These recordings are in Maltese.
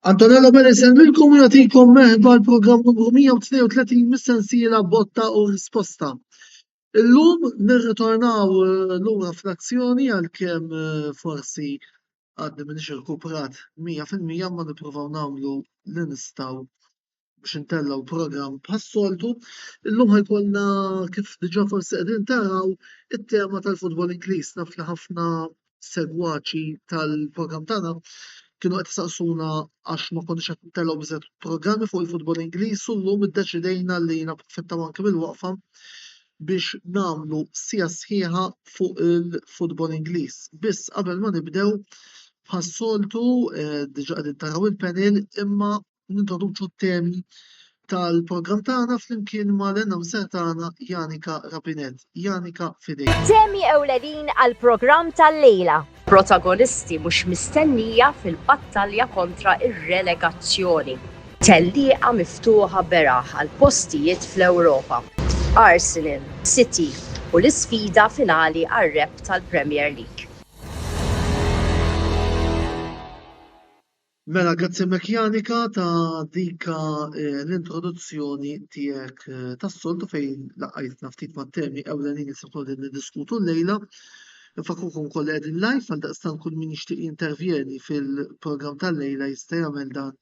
Antonello Perez nilkom u jagħtikom merħba l-programm numru 132 mis-sensiela Botta u Risposta. Illum nirritornaw lura fl-azzjoni għalkemm forsi għadni minix irkuperat 100% ma nippruvaw nagħmlu li nistgħu biex intellaw programm bħas-soltu. Illum ħajkolna kif diġà forsi qegħdin taraw it-tema tal-futbol Ingliż. Naf li ħafna segwaċi tal-programm tagħna kienu qed isaqsuna għax ma konniex qed nitellgħu biżgħet programmi fuq il-futbol Ingliż u llum iddeċidejna li napprofittaw anke bil-waqfa biex nagħmlu sija sħiħa fuq il-futbol Ingliż. Biss qabel ma nibdew bħas-soltu diġà qegħdin taraw il-panel imma nintroduċu t-temi tal-programm tagħna flimkien mal-announcer tagħna Janika Rapinet. Janika fidejk. Temi ewlenin għall-programm tal-lejla. Protagonisti mhux mistennija fil-battalja kontra ir-relegazzjoni. Tellieqa miftuħa beraħ għal postijiet fl-Ewropa. Arsenal, City u l-isfida finali għar-rep tal-Premier League. Mela, grazzi Janika ta' dika l-introduzzjoni tiegħek tas-soltu fejn laqajtna ftit mat-temi ewlenin li se qegħdin niddiskutu llejla. Nfakrukom ukoll qegħdin live għaldaqstant kull min jixtieq jintervjeni fil-programm tal-lejla jista' jagħmel dan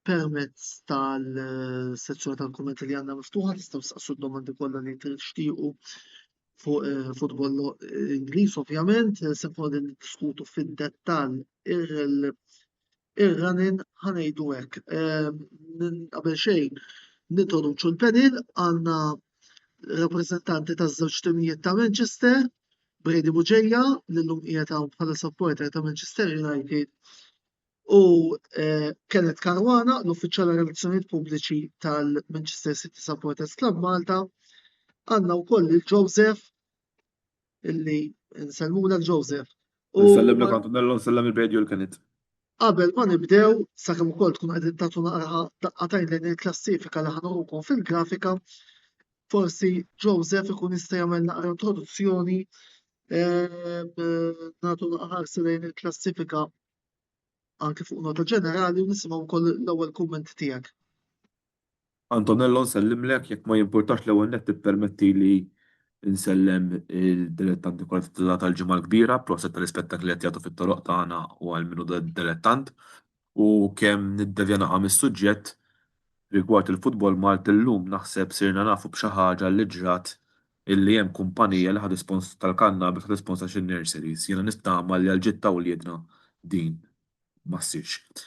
permezz tal-sezzjoni tal-kummenti li għandna miftuħa, tistgħu tistaqsu d-domandi kollha li tixtiequ fuq futbol Ingliż ovvjament, se qegħdin niddiskutu fid-dettall ir-running ħanejdu hekk. Qabel xejn nintroduċu l-panel għandna rappreżentanti taż-żewġ timijiet ta' Manchester, Brady Buġejja li llum qiegħed hawn bħala supporter ta' Manchester United u Kenneth Caruana, l-uffiċjal relazzjonijiet pubbliċi tal-Manchester City Supporters Club Malta. Għandna wkoll il-Joseph illi nsellmulek Joseph. Nsellem Antonello, nsellem il-Brady u l-Kenneth. Qabel ma nibdew, sakemm ukoll tkun qegħdin tagħtu naqra daqqatajn lejn il-klassifika li ħanurukom fil-grafika, forsi Joseph ikun jista' jagħmel naqra introduzzjoni nagħtu naqra ħarsa lejn il-klassifika anke fuq nota ġenerali u nisimgħu wkoll l-ewwel kumment tiegħek. Antonello, nsellimlek jekk ma jimpurtax l-ewwel nett tippermettili nsellem il-dilettanti kollha tal-ġimgħa l-kbira, proset tal-ispettakli li qed jagħtu fit-toroq tagħna u għal minu dilettant u kemm niddevja naqa' mis-suġġett rigward il-futbol Malti llum naħseb sirna nafu b'xi ħaġa li ġrat illi hemm kumpanija li ħad tal-kanna biex tisponsa xi nurseries. Jiena nistama li għall-ġitta u liedna din ma ssirx.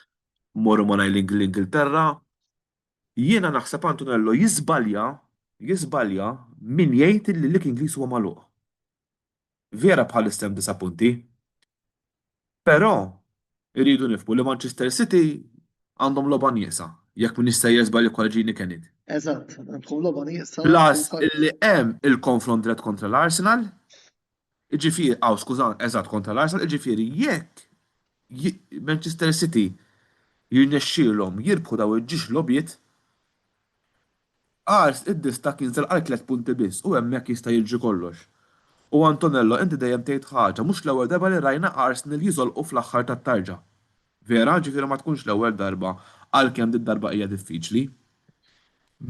Mmorru ma ngħid l-Ingilterra, jiena naħseb Antonello jiżbalja min jgħid li l-lig Ingliż huwa magħluq. Vera bħalissa hemm disappunti. Però irridu nifhmu li Manchester City għandhom logħba nieqsa jekk min jista' jeżbal jekk ġini Kenneth. Eżatt, għandhom logħba nieqsa. Plus illi hemm il-konfront dirett kontra l-Arsenal, eżatt kontra l-Arsenal, jiġifieri jekk Manchester City jirnexxielhom jirbħu daw il-ġiex logħbiet, Ars id-distak jinżel għal 3 punti biss u hemmhekk jista' jiġri kollox. U Antonello, inti dejjem tgħid ħaġa mhux l-ewwel darba li rajna Arsenal jiżolqu fl-aħħar tat-tarġa. Vera, ġifieri ma tkunx l-ewwel darba għalkemm din darba hija diffiċli.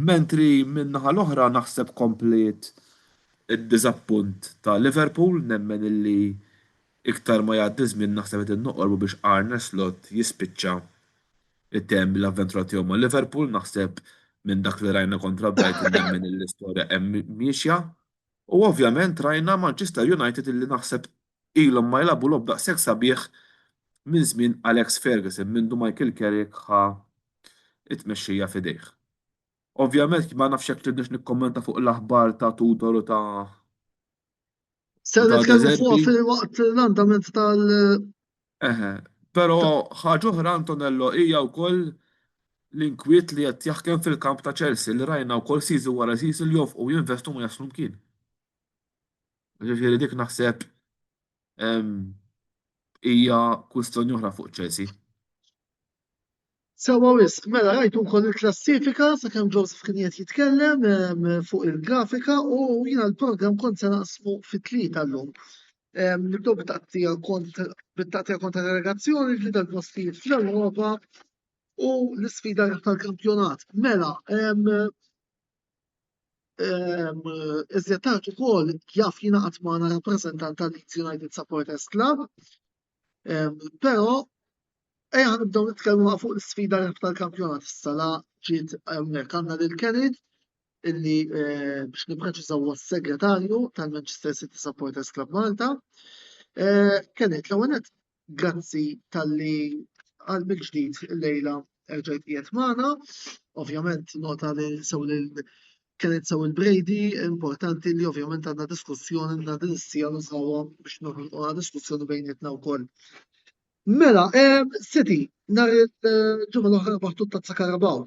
Mentri min-naħa l-oħra naħseb komplet id-diżappunt ta' Liverpool nemmen illi iktar ma jgħaddi żmien naħseb qed innoqorbu biex Arne Slot jispiċċa it-temm l-avventura tiegħu ma' Liverpool naħseb minn dak li rajna kontra Brighton nemmen l-istorja hemm miexja. U ovvjament rajna Manchester United illi naħseb ilhom ma jlagħbu logħob daqshekk sabiħ minn żmien Alex Ferguson mindu Michael Carrick ħa it-tmexxija f'idejh. Ovvjament ma nafx hekk tridniex nikkommenta fuq l-aħbar ta' Tudor u ta' Se nitkellmu fuq fil-waqt l-andament Però ħaġa oħra Antonello hija wkoll l-inkwiet li qed jaħkem fil-kamp ta' Chelsea li rajna wkoll season wara season li jofqu jinvestu ma jaslu mkien. Ġifieri dik naħseb hija kwistjoni oħra fuq Chelsea. Sewa wisq, mela rajtu wkoll il-klassifika sakemm Joseph kien qed jitkellem fuq il-grafika u jiena l-programm kont se naqsmu fit-tlieta llum. Nibdew bit-taqtija kontra relegazzjoni, tlieta postijiet fl-Ewropa u l-isfida tal-kampjonat. Mela, iżjed tard ukoll jaf jingħaqad magħna rappreżentant tal-Leeds United Supporters Club, però nibdew nitkellmu fuq l-isfida tal-kampjonat. Issa ġiet hawnhekk għandna lil Kenneth illi biex nippreċiżaw huwa s-segretarju tal-Manchester City Supporters Club Malta. Kenneth, l-ewwel nett grazzi tal-li għal mill-ġdid illejla rġajt qiegħed magħna. Ovvjament nota li Kenneth sew il-Brady, importanti li ovvjament għandna diskussjoni għandna din is-sija nużawha biex noħolqu diskussjoni bejnietna wkoll. Mela, City, nhar il-ġimgħa l-oħra baħtu tazza Karabaw.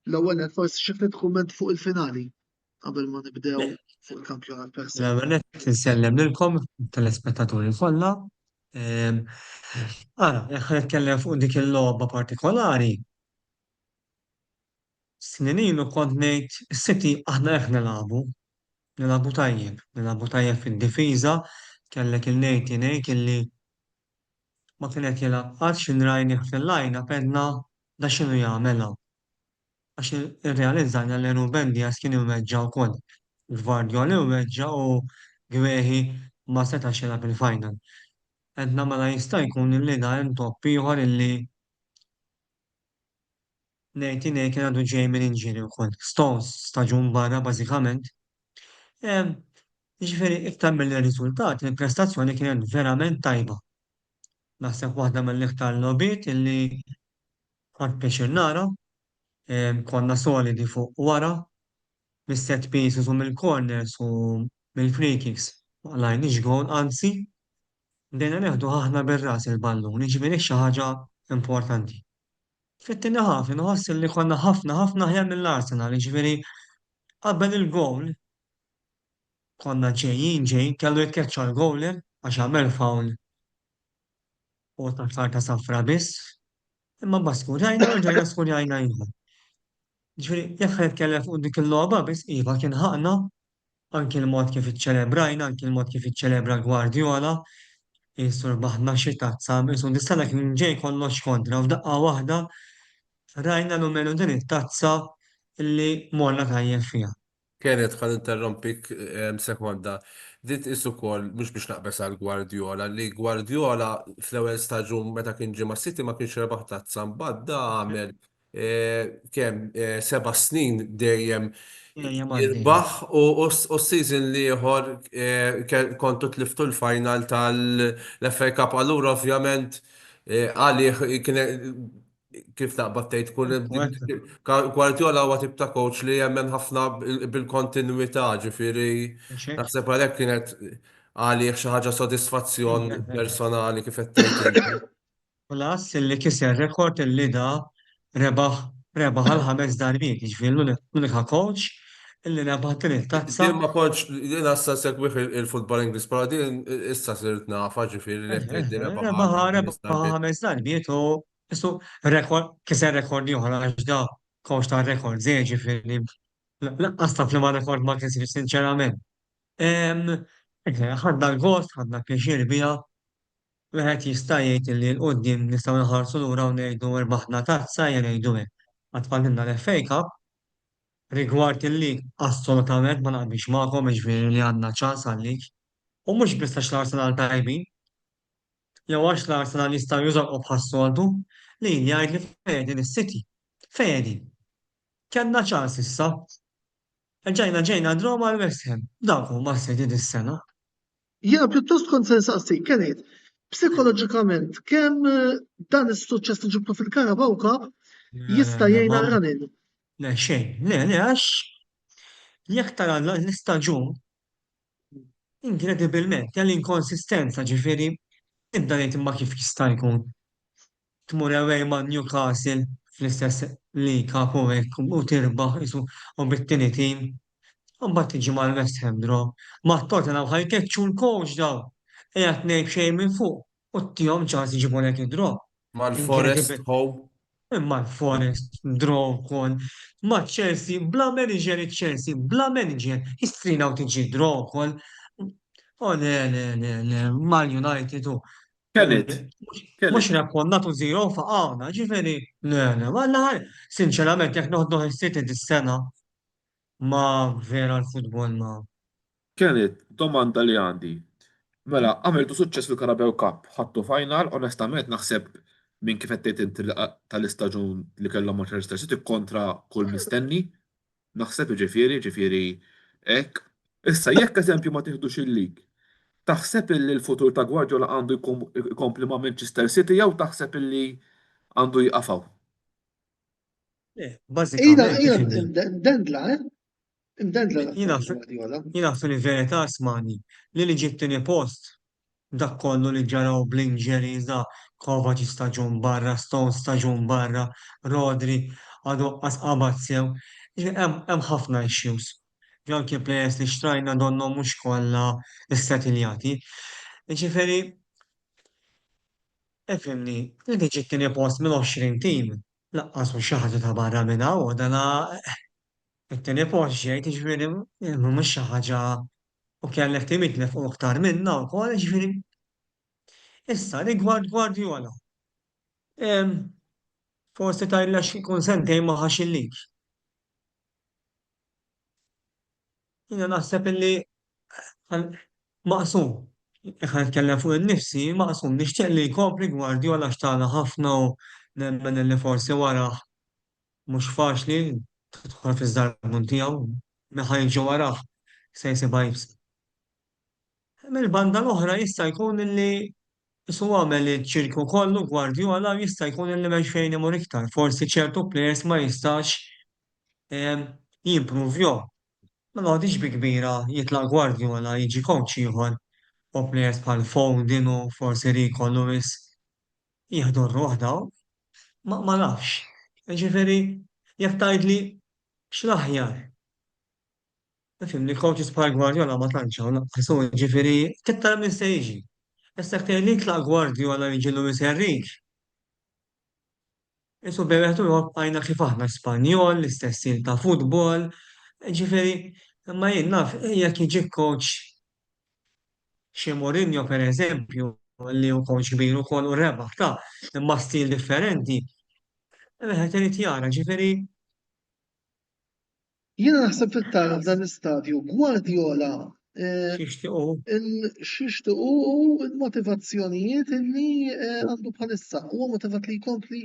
L-ewwel nett forsi xi ftit kumment fuq il-finali qabel ma nibdew fuq il-kampjonat per se. L-ewwel nett insellem lilkom telespettaturi kollha. Jekk nitkellem fuq dik il-logħba partikolari, snin ilu kont ngħid is-City aħna hekk nilagħbu tajjeb fid-difiża, kellek il-Nathan Ake illi ma kien qed jilgħab qatt x'inrajnih fil-lajna pedna da x'inhu jagħmelha. Għax irrealizzajna li Ruben Dias kien iweġġa wkoll. Gvardioli iweġġa u Gwehi ma setax jilgħab il-final. Edna mela jista' jkun illi da hemm topp ieħor illi Nathan Ake kien għadu ġej minn injury wkoll. Stones staġun barra bażikament. Jiġifieri iktar mill-riżultat, il-prestazzjoni kienet verament tajba. Naħseb waħda mill-iktar lobiet illi ħadd pjaċir nara, konna solidi fuq wara, mis-set pieces u mill-corners u mill-free kicks. Ma lajniex gol, anzi, bdejna neħdu aħna bir-ras il-ballun, jiġifieri xi ħaġa importanti. Fit-tieni ħaf inħoss li konna ħafna aħjar mill-Arsenal, jiġifieri qabel il-gowl konna ġejjin kellu jitkeċċa l-gowler għax għamel fawl u ta' karta safra biss, imma baskurajna u ġajna skurajna ieħor. Ġifieri jekk nitkellem fuq dik il-logħba biss iva kien ħaqna anki l-mod kif iċċelebrajna, anki l-mod kif iċċelebra Gwardiola, jisur baħna xi tazza, isu dis-sena kien ġej kollox kontra u f'daqqa waħda rajna numru din it-tazza illi morna tajjeb fiha. Kienet ħan interrompik sekonda. Dit is ukoll mhux biex naqbes għal Guardiola li Guardiola fl-ewwel staġun meta kien ġie City ma kienx rebaħ tazza mbagħad da għamel kemm 7 snin dejjem jirbaħ u s-season li ieħor kontu tliftu l-final tal-FA Cup allura ovvjament għalih kif taqbad tgħid tkun Guardiola huwa tip ta' coach li jemmen ħafna bil-kontinwità, ġifieri naħseb għalhekk kienet għalih xi ħaġa sodisfazzjon personali kif qed tgħid. Plus illi kiser rekord illi da rebaħ għal 5 darbiet, jiġifieri l-unika coach illi rebaħ din it-tazza. Ma kontx jien issa segwih il-futbol Ingliż, però din issa sirt nafa ġifieri li qed rebaħ 5 darbiet u Issu kiser rekordi oħra għax da coach ta' rekord żej ġifieri laqqas taf li ma rekord ma kisir sinċerament. Ħadna l-gost, ħadna pjaċir biha, wieħed jista' jgħid li l-qudiem nistgħu nħarsu lura u ngħidu rbaħna tazza jew ngħidu hekk. Għatfallinna l-FA Cup rigward il-lig assolutament ma naqbilx magħkom jiġifieri li għandna ċans għal-lig. U mhux biss għax l-Arsenal tajbin, jew għax l-Arsenal jistgħu jużaw bħas-soltu li jgħid li fejn is-City. Fejn kellna ċans issa. Ġejna droma l-West Ham. Dak huma City dis-sena. Jiena pjuttost kont se nsaqsi, Kenneth, psikoloġikament kemm dan is-suċċess li ġibtu fil-Carabao Cup jista' jgħinna r-ranin? Le xejn, le għax jekk tara l-istaġun inkredibilment l-inkonsistenza ġifieri nibda ngħid imma kif jista' jkun. Tmur away ma' Newcastle fl-istess League Cup u hekk u tirbaħ isu u bit-tieni tim. Mbagħad tiġi mal-West Ham draw. Ma' Tottenham ħajkeċċu l-coach daw. Qiegħed ngħid xejn minn fuq u ttihom ċans iġibu lek id-draw. Mal-Forest home. Imma l-Forest draw wkoll. Ma' Chelsea bla manager Chelsea bla manager jistrinaw tiġi draw wkoll. Le, mal United u Kienet, Mux kienet. rekkonnatu zero faqawna, ġifiri, le, walla sinċerament, jek noħdu City dis-sena, ma vera l-futbol ma. Kienet domanda li għandi. Mela, għamiltu suċċess fil-Carabao Cup, ħattu final, onestament naħseb minn kif qed inti tal-istaġun li kellhom Manchester City kontra kull mistenni, naħseb ġifieri hekk. Issa jekk eżempju ma tieħdux il-lig, taħseb illi l-futur ta' Guardiola għandu jkompli ma' Manchester City jew taħseb illi għandu jiqafaw? Bazzikament, mdendla, mdendla Jina Guardiola. jina fil-verità smani li ġibtini post dak kollu li ġaraw bl-injuries da Kovac staġun barra, Stone staġun barra, Rodri għadu għasqabat sew. Hemm ħafna issues. Anke players li xtrajna donnom mhux kollha istatiljati. Ġifieri, efimni, li ġibtini post minn 20 tim. Laqqas mhux xi ħaġa ta' barra minn hawn, dana it-tieni post ġejt, ġifieri mhux xi ħaġa u kellek timitlef u aktar minna wkoll, ġifieri. Issa rigward Guardiola. Forsi tajla xikun sentej ma ħaxillik. Jina naħseb illi maqsum. Iħan nitkellem fuq il-nifsi, maqsum nixtieq li jkompli Guardiola xtana ħafna u nemmen illi forsi wara mhux faċli tidħol fiż-żarbun tiegħu, meħa jiġu waraħ se jsibha jibsa. Mill-banda l-oħra jista' jkun illi Isu għamel il-ċirku kollu Guardiola jista' jkun il m'hemmx fejn imur iktar. Forsi ċertu players ma jistax jimprovjaw. Ma għadix bi kbira jitlaq Guardiola jiġi coach ieħor u players bħal Foden u forsi Rico Lewis jieħdu r-ruħ daw. Ma nafx. Ġifieri jekk tgħidli x'l-aħjar. Fimni coaches bħal Guardiola ma tantx hawn laqqas ġifieri tittar minn se jiġi. Issa li tlaq Guardiola jiġi Luis Enrique. Isu bebeħtu għajna kif aħna Spanjol, l-istess stil ta' futbol. Ġifieri, ma jien naf, jekk jiġi coach xi Mourinho per eżempju, li hu coach kbir ukoll u rebaħ ta' imma stil differenti. Wieħed irid jara, ġifieri Jiena naħseb fit-tara f'dan l-istadju Guardiola xixtiequ. xixtiqu u l-motivazzjonijiet li għandu bħalissa. Huwa motivat li jkompli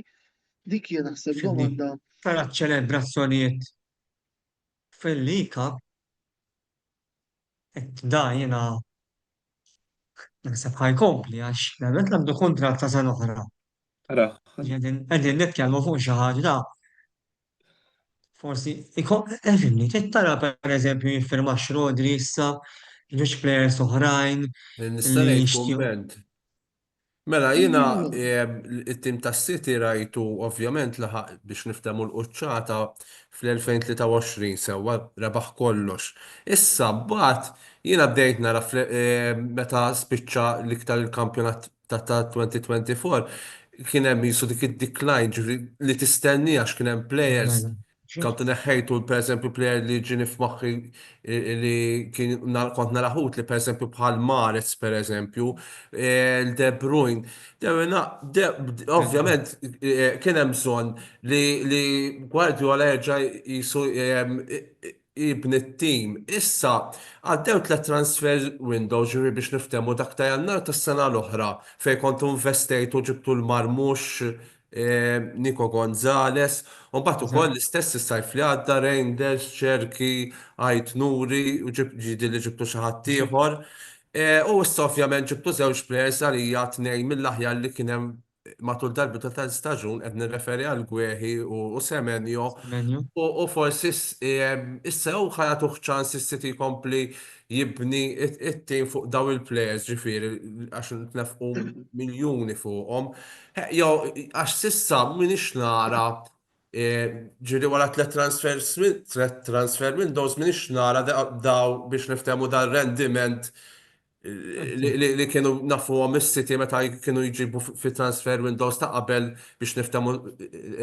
dik jien naħseb domanda. Tara ċelebrazzjonijiet fil-lika, da jena naħseb ħajkompli għax l-għamet għandu kontrat ta' san oħra. Ara, Għedin nitkellmu fuq xi ħaġa da. Forsi, fimni, tittara per eżempju jiffirma Rodri issa, ġuġ players oħrajn. Nista' ngħid kumment. Mela, jina il-tim ta' City rajtu ovvjament laħaq biex niftemu l-qċata fl-2023 sewa rebaħ kollox. Issa bat jina bdejt nara meta spiċċa l-iktar il-kampjonat ta' 2024 kien hemm jisu dik id-decline li tistenni għax kien hemm players Kantu neħħejtu per eżempju plejer li ġini f'moħħi li kien kont naraħut li per eżempju bħal Mares per eżempju, De Bruyne. Ovvjament kien hemm bżonn li Guardiola jerġa' jisu jibni t-tim. Issa għaddew 3 transfer window ġiri biex niftemu dak ta' jannar tas-sena l-oħra fejn kontu investejtu ġibtu l-Marmux Nico Gonzalez, un bat ukoll l-istess is-sajf li għadda Reinders, Ċerki, Ajt Nuri, u ġidi li ġibtu xi ħadd ieħor. U issa ovvjament ġibtu żewġ plejers għalija tnejn mill-aħjar li kien hemm matul darbita tal-staġun qed nirreferi għal Gwehi u Semenyo. U forsi issa jew ħajatuh ċans is-City jkompli jibni it-tim fuq daw il-plejers ġifieri għax ntlefqu miljuni fuqhom. Jew għax sissa minix nara ġiri wara 3 transfer windows minix nara daw biex niftehmu dal rendiment li kienu nafu għom is-City meta kienu jġibu fi transfer windows ta' qabel biex niftehmu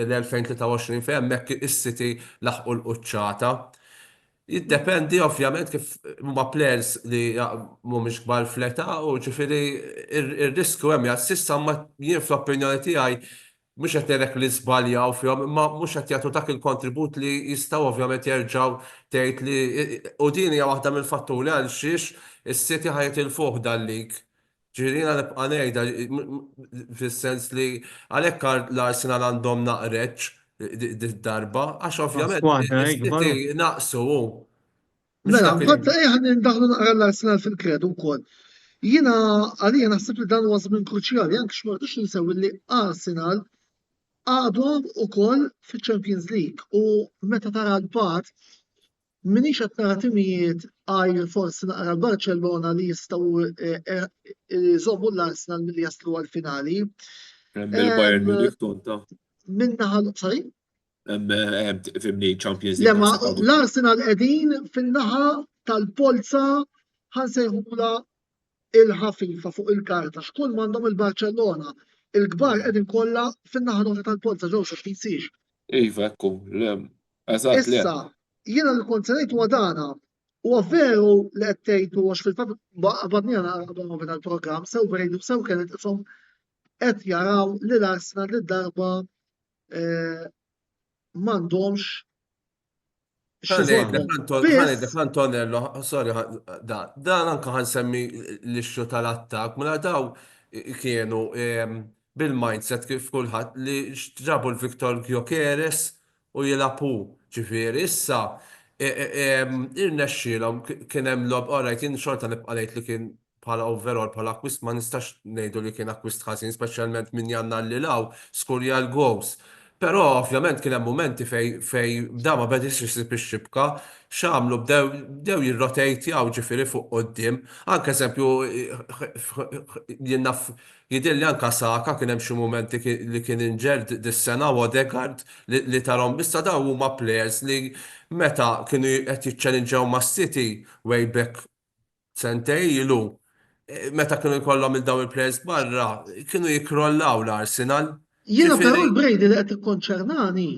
l-2023 fejn hemmhekk is-City laħqu l-quċċata. Jiddependi ovvjament kif huma players li mhumiex kbar fleta u ġifieri ir-riskju hemm s'issa ma jien fl-opinjoni tiegħi mhux qed nirek li żbaljaw fihom, imma mhux qed jagħtu dak il-kontribut li jistgħu ovvjament jerġgħu tgħid li u din hija waħda mill-fatturi għal xiex is-City ħajt il-fuq dan-lig. Ġirina nibqa' ngħidha fis-sens li għalhekk l-Arsenal għandhom naqreġ darba għax ovvjament squadra is-City ikbar. naqsu. Mela, fatt ħan ndaħlu naqra l-Arsenal fil-kredu wkoll. Jiena għalija naħseb li dan huwa żmien kruċjali anke x'mordux ninsew li Arsenal għadhom ukoll fiċ-Champions League u meta tara l-bad minix qed nara timijiet għajr forsi naqra l-Barcellona li jistgħu jżommu l-Arsenal milli jaslu għall-finali. Il-Bayern Munich tonta. Minnaħa sorry? Fimni Champions Le League. ma l-Arsenal qegħdin fin-naħa tal-polza ħansejħula il-ħafifa fuq il-karta x'kull m'għandhom il-Barcellona. Il-kbar qegħdin kollha fin-naħa l-oħra tal-polza ġew xi tinsix. Iva, ekku, eżatt, le. Issa, jiena li kont se ngħid huwa dana huwa veru li qed tgħidu għax fil-fatt badnija naqra minn il-programm sew veredu sew kienet ishom qed jaraw li l-Arsenal lid-darba m'għandhomx ħanejdek Antonello, sorry, dan anka ħansemmi l-ixxu tal-attak, mela daw kienu bil-mindset kif kulħadd li ġabu l-Viktor Gyökeres u jilabu ġifieri issa irnexxielhom kien hemm lob orajt jien xorta nibqa' ngħid li kien bħala overall bħala acquist ma nistax ngħidu li kien acquist ħażin speċjalment minn Janna Lilaw skurja l-goals. Però ovvjament kien hemm momenti fej da ma bedix isib ix-xibka x'għamlu bdew jirrotejtjaw ġifieri fuq quddiem. Anke eżempju jidilli anke Saka kien hemm xi momenti li kien inġeld dis-sena u Odegaard li tarhom issa daw huma players li meta kienu qed jiċċallenġew mas-City way back sentej ilu meta kienu jkollhom il-dawn il-players barra kienu jikrollaw l-Arsenal. Jiena però l-Brady li qed ikkonċernani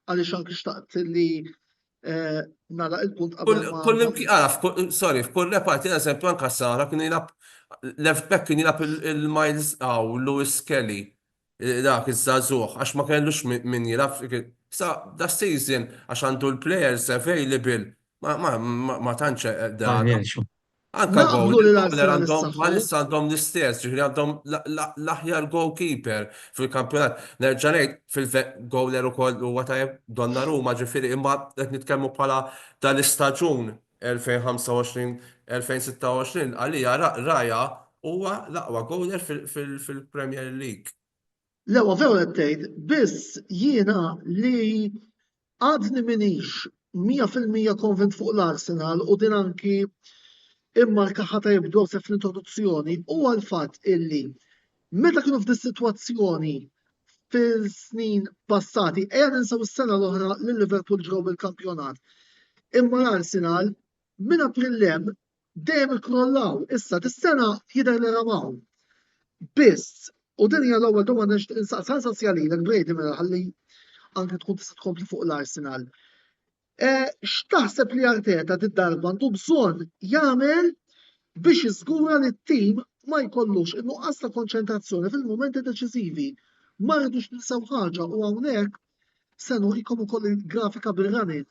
għaliex anke xtaqt li nagħlaq il-punt qabel sorry, f'kull reparti eżempju anke Sara kien jilab left back kien jilab il-Miles Lewis Kelly dak iż-żagħżugħ għax ma kellux min jilab sa da season għax għandu l-players available ma tantx dan. Anka bħalissa għandhom l-istess, ġifieri għandhom l-aħjar goalkeeper fil-kampjonat. Nerġa' ngħid fil-goaler ukoll huwa tajjeb Donnarumma ġifieri imma qed nitkellmu bħala dal-istaġun 2025-2026 għalija Raja huwa l-aqwa goaler fil-Premier League. L-ewwa veru qed tgħid, biss jiena li għadni minix 100% konvint fuq l-Arsenal u din anki imma l-kaħħata jibdew se fl-introduzzjoni huwa l-fatt illi meta kienu f'din sitwazzjoni fil-snin passati ejja ninsaw is-sena l-oħra li Liverpool ġew bil-kampjonat. Imma l-Arsenal minn April hemm dejjem ikrollaw. Issa dis-sena jidher li ramaw. Biss u din hija l-ewwel domanda insaqsa soċjalilek Brady mela ħalli anke tkun tista' tkompli fuq l-Arsenal. X'taħseb li Arteta darba għandu bżonn jagħmel biex jiżgura li t-tim ma jkollux innuqqas ta' konċentrazzjoni fil-mumenti deċiżivi. Ma rridux ninsew ħaġa u hawnhekk se nurikom ukoll il-grafika bil-running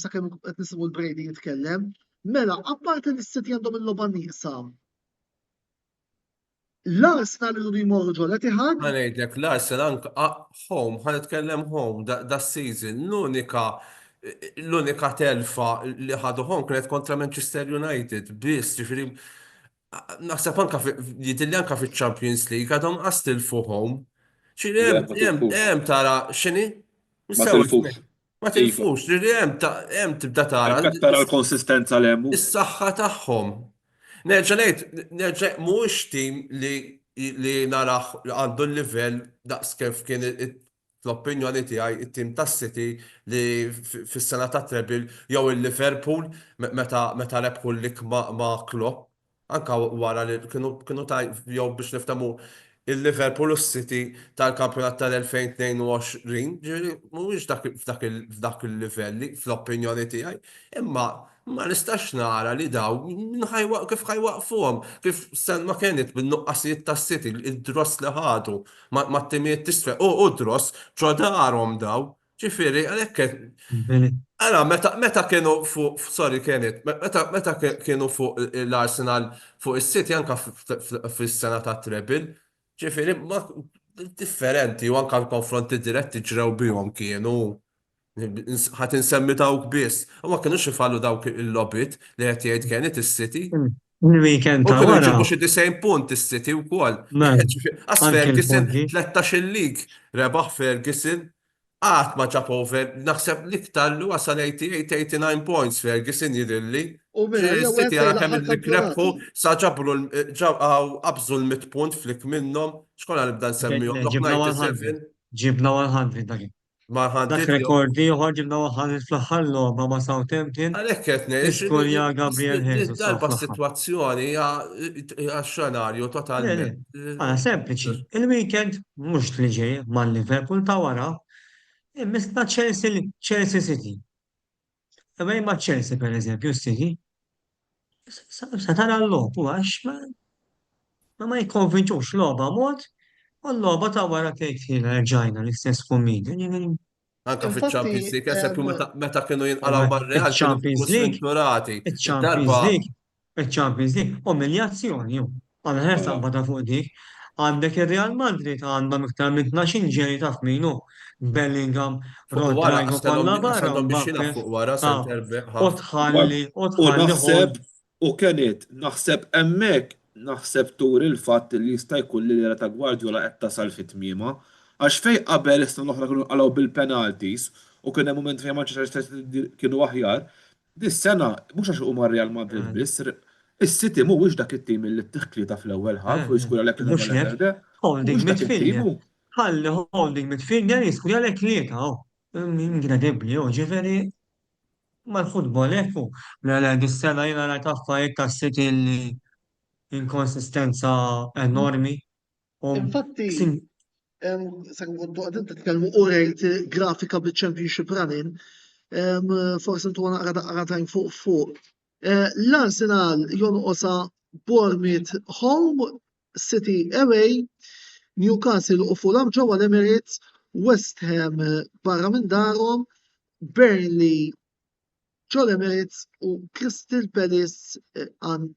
sakemm qed nisimgħu l-Brady jitkellem. Mela, apparti li s-City għandhom il-logħba nieqsa. L-Arsenal irridu jmorru ġol Etihad. Ma ngħidlek l-Arsenal home, ħanitkellem home da season l-unika telfa li ħadu home kienet kontra Manchester United biss, ġifieri naħseb anke jidilli anke fiċ-Champions League għadhom tilfu home. Hemm tara x'inhi? Ma tilfux, hemm tibda tara. Tara l-konsistenza li hemm. Is-saħħa tagħhom. Nerġa' mhuwiex tim li naraħ għandu l-livell daqs kif kien l-opinjoni tiegħi it-tim tas-City li fis-sena ta' treble jew il-Liverpool meta rebħu l-lik ma' Klopp anke wara li kienu jew biex niftamu il-Liverpool u s-City tal-kampjonat tal-2022, ġiri, mhuwiex f'dak il-livelli, fl-opinjoni tiegħi, imma ma nistax nara li daw kif ħajwaqfuhom, kif ma kienet bin-nuqqasijiet tas-City, id-dross li ħadu ma t-timijiet tisfel, u dross ġodarhom daw. Ġifieri, Bene. Għala, meta kienu fuq, sorry, kienet, meta kienu fuq l-Arsenal fuq is-City anka fis-sena ta' treble, ġifieri ma differenti u anka l-konfronti diretti ġrew bihom kienu ħat insemmi dawk biss. U ma kienux ifallu dawk il-lobit li qed jgħid kienet is-City. Il-weekend U ta' kienu wara, jġibu xi 90 punt is-City wkoll. man, Għas anke Ferguson l-punti. 13 il-lig rebaħ Ferguson għat ma ġab over, naħseb l-iktar lu għasal 88-89 points Ferguson jirilli. U mela, jew City għed għara kemm l-aħħar il-grebħu kampjonati. sa ġabru qabżu l-100 punt flik minnom. Xkolla nibda nsemmiju, Ġibna 100. 97 Ġibna 100 dak. ma Dak ħandit rekordi uħor ġibna 100 fl-aħħar logħba ma' Southampton. għalek ketne, Iskolja Gabriel Jesus darba fl-aħħar. situazzjoni hija xenarju Le, le, totalment. għana sempliċi. Il-weekend mux li ġej ma' Liverpool ta' wara. Misna Chelsea City. Ewej ma' Chelsea per eżempju, City. Sa tara l-lobu għax ma jkonvinċux loba mod. U l-loba ta' wara tgħid rġajna l-istess komedja. Anka Infatti, fil-Champions League, eżempju, meta kienu jinqalaw barreal, kienu Il-Champions kienu League, sventurati. il-Champions League, il-Champions League, umiljazzjoni. Għana ħersa bada fuq dik. Għandek il-Real Madrid għandhom iktar minn 12 ġeri taf minu. Bellingham, Fuq wara, Rodrigo kollha barra għasandhom biex Mbappe. fuq wara, Ah, center back, U tħalli U hold. naħseb, u kienet, naħseb emmek, naħseb tur il-fatt li jista' jkun li l-era ta' Guardiola qed tasal fit-tmiema, għax fej qabel isna l-oħra kienu qalaw bil-penalties u kien hemm mument fejn Manchester City kienu aħjar, dis-sena mhux għax huma Real Madrid biss, is-City mhuwiex dak it-tim li t-tiħkli fl-ewwel ħaf u jskura lek Mhux hekk. Holding Mhux dak midfielder. it-tim. Ħalli holding midfielder jiskuja lek lieta. Inkredibbli, ġiferi mal-futbol ekku. Mela dis-sena jiena rajt affarijiet tas-City li inkonsistenza enormi. Infatti, sakemm kontu għadin titkellmu u rejt grafika bil-Championship running, forsi ntu għana għaratajn fuq. L-Arsenal jonqosa Bournemouth home, City away, Newcastle u Fulham ġewwa l-Emirates, West Ham barra minn darhom, Burnley ġewwa l-Emirates u Crystal Palace għand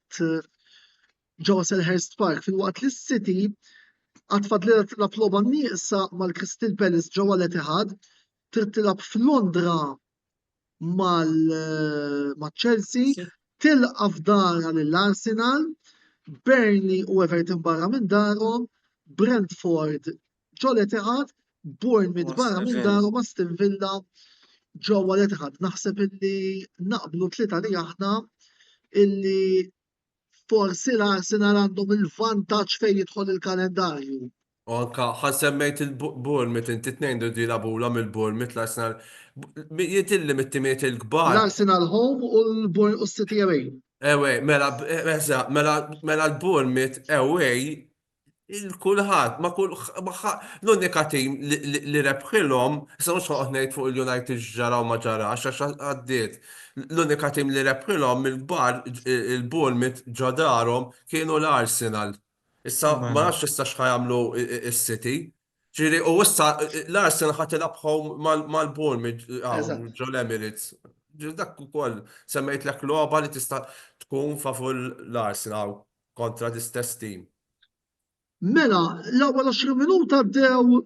ġewwa Selhurst Park fil-waqt li s-City għatfad li tilab loba nieqsa mal-Crystal Palace ġewwa l-Etihad, trid tilab f'Londra mal-Chelsea, tilqa f'dara lill-Arsenal, Burnley u Everton barra minn darhom, Brentford ġewwa l-Etihad, Bournemouth barra minn darhom Aston Villa ġewwa l-Etihad. Naħseb illi naqblu tlieta li aħna illi forsi l-Arsenal għandhom il-vantaġġ fejn jidħol il-kalendarju. U anka ħansemmejt il-Bournemouth, inti tnejn du dilabulhom il-Bournemouth l-Arsenal. Jitilli mit-timiet il-kbar. L-Arsenal home u l-City away. Ewej, mela l-Bournemouth away il-kulħat, l-unika tim li rebħilhom, issa mhux ħoqgħod ngħid fuq il-United ġara u ma ġarax għax għaddiet. L-unika tim li rebħilhom il-kbar il-Bournemouth ġadarhom kienu l-Arsenal. Issa ma nafx issa x'ħajamlu is-City. Ġiri, u issa l-Arsenal ħadd ilabħhom mal-Bournemouth ġew l-Emirates. Dak ukoll semmejt lek logħba li tista' tkun favur l-Arsenal kontra l-istess tim. Mela, l-ewwel 20 minuta bdew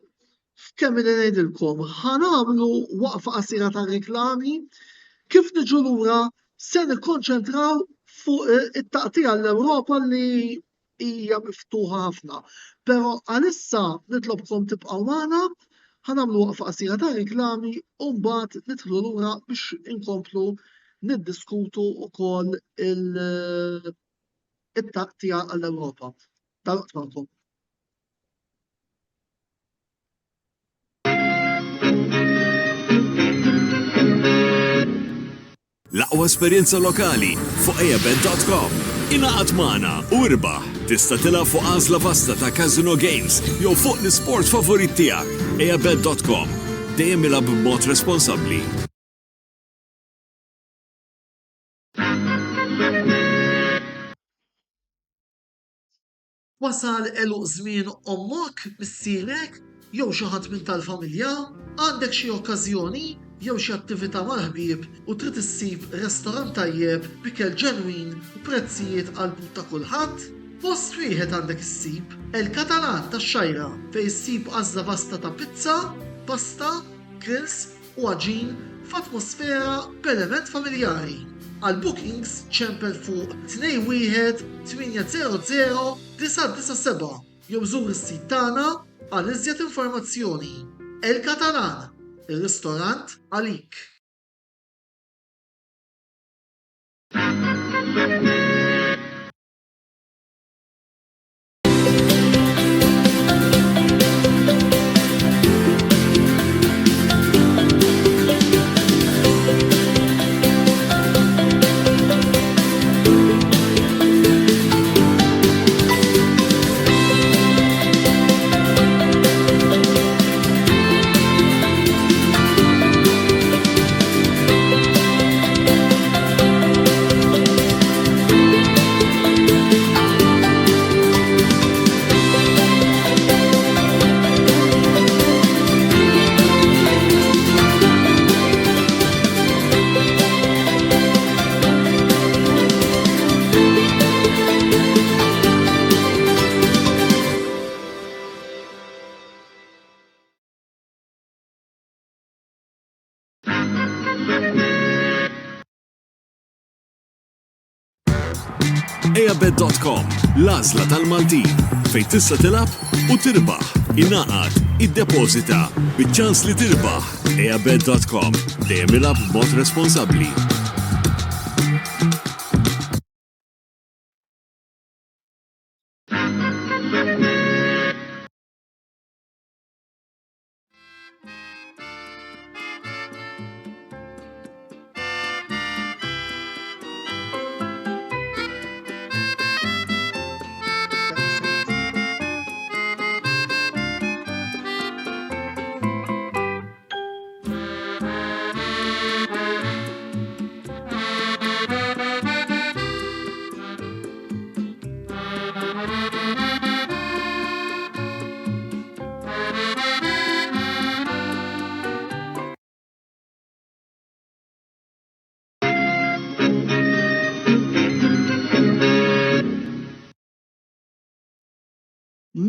f'kemm li ngħidilkom, ħanamlu waqfa qasira ta' reklami, kif niġu lura se nikkonċentraw fuq it-taqtija l-Ewropa li hija miftuħa ħafna. Però għalissa nitlobkom tibqgħu magħna, ħanamlu waqfa qasira ta' reklami u mbagħad nidħlu lura biex inkomplu niddiskutu wkoll it-taqtija għall-Ewropa. Tal-waqt magħkom. l-aqwa esperjenza lokali fuq eabet.com. Inaqat magħna u irbaħ. Tista' tilgħab fuq għażla vasta ta' Casino Games jew fuq l-isport favorit tiegħek. eabet.com. Dejjem ilgħab b'mod responsabbli. Wasal eluq żmien ommok, missierek, jew xi ħadd minn tal-familja, għandek xi okkażjoni jew xi attività mal-ħbieb u trid issib restorant tajjeb b'ikel ġenwin u prezzijiet qalbut ta' kulħadd? Post wieħed għandek issib El-Katalan tax-Xajra fejn issib għażla vasta ta' pizza, pasta, grills u għaġin f'atmosfera b'element familjari. Għal bookings ċempel fuq 21 800 997 jew żur is-sit tagħna għal iżjed informazzjoni. El-Katalan, ir-ristorant għalik. eabet.com, l-għażla tal-Maltin, fejn tista' tilgħab u tirbaħ, ingħaqad, iddepożita, biċ-ċans li tirbaħ. eabet.com, dejjem ilgħab b'mod responsabbli.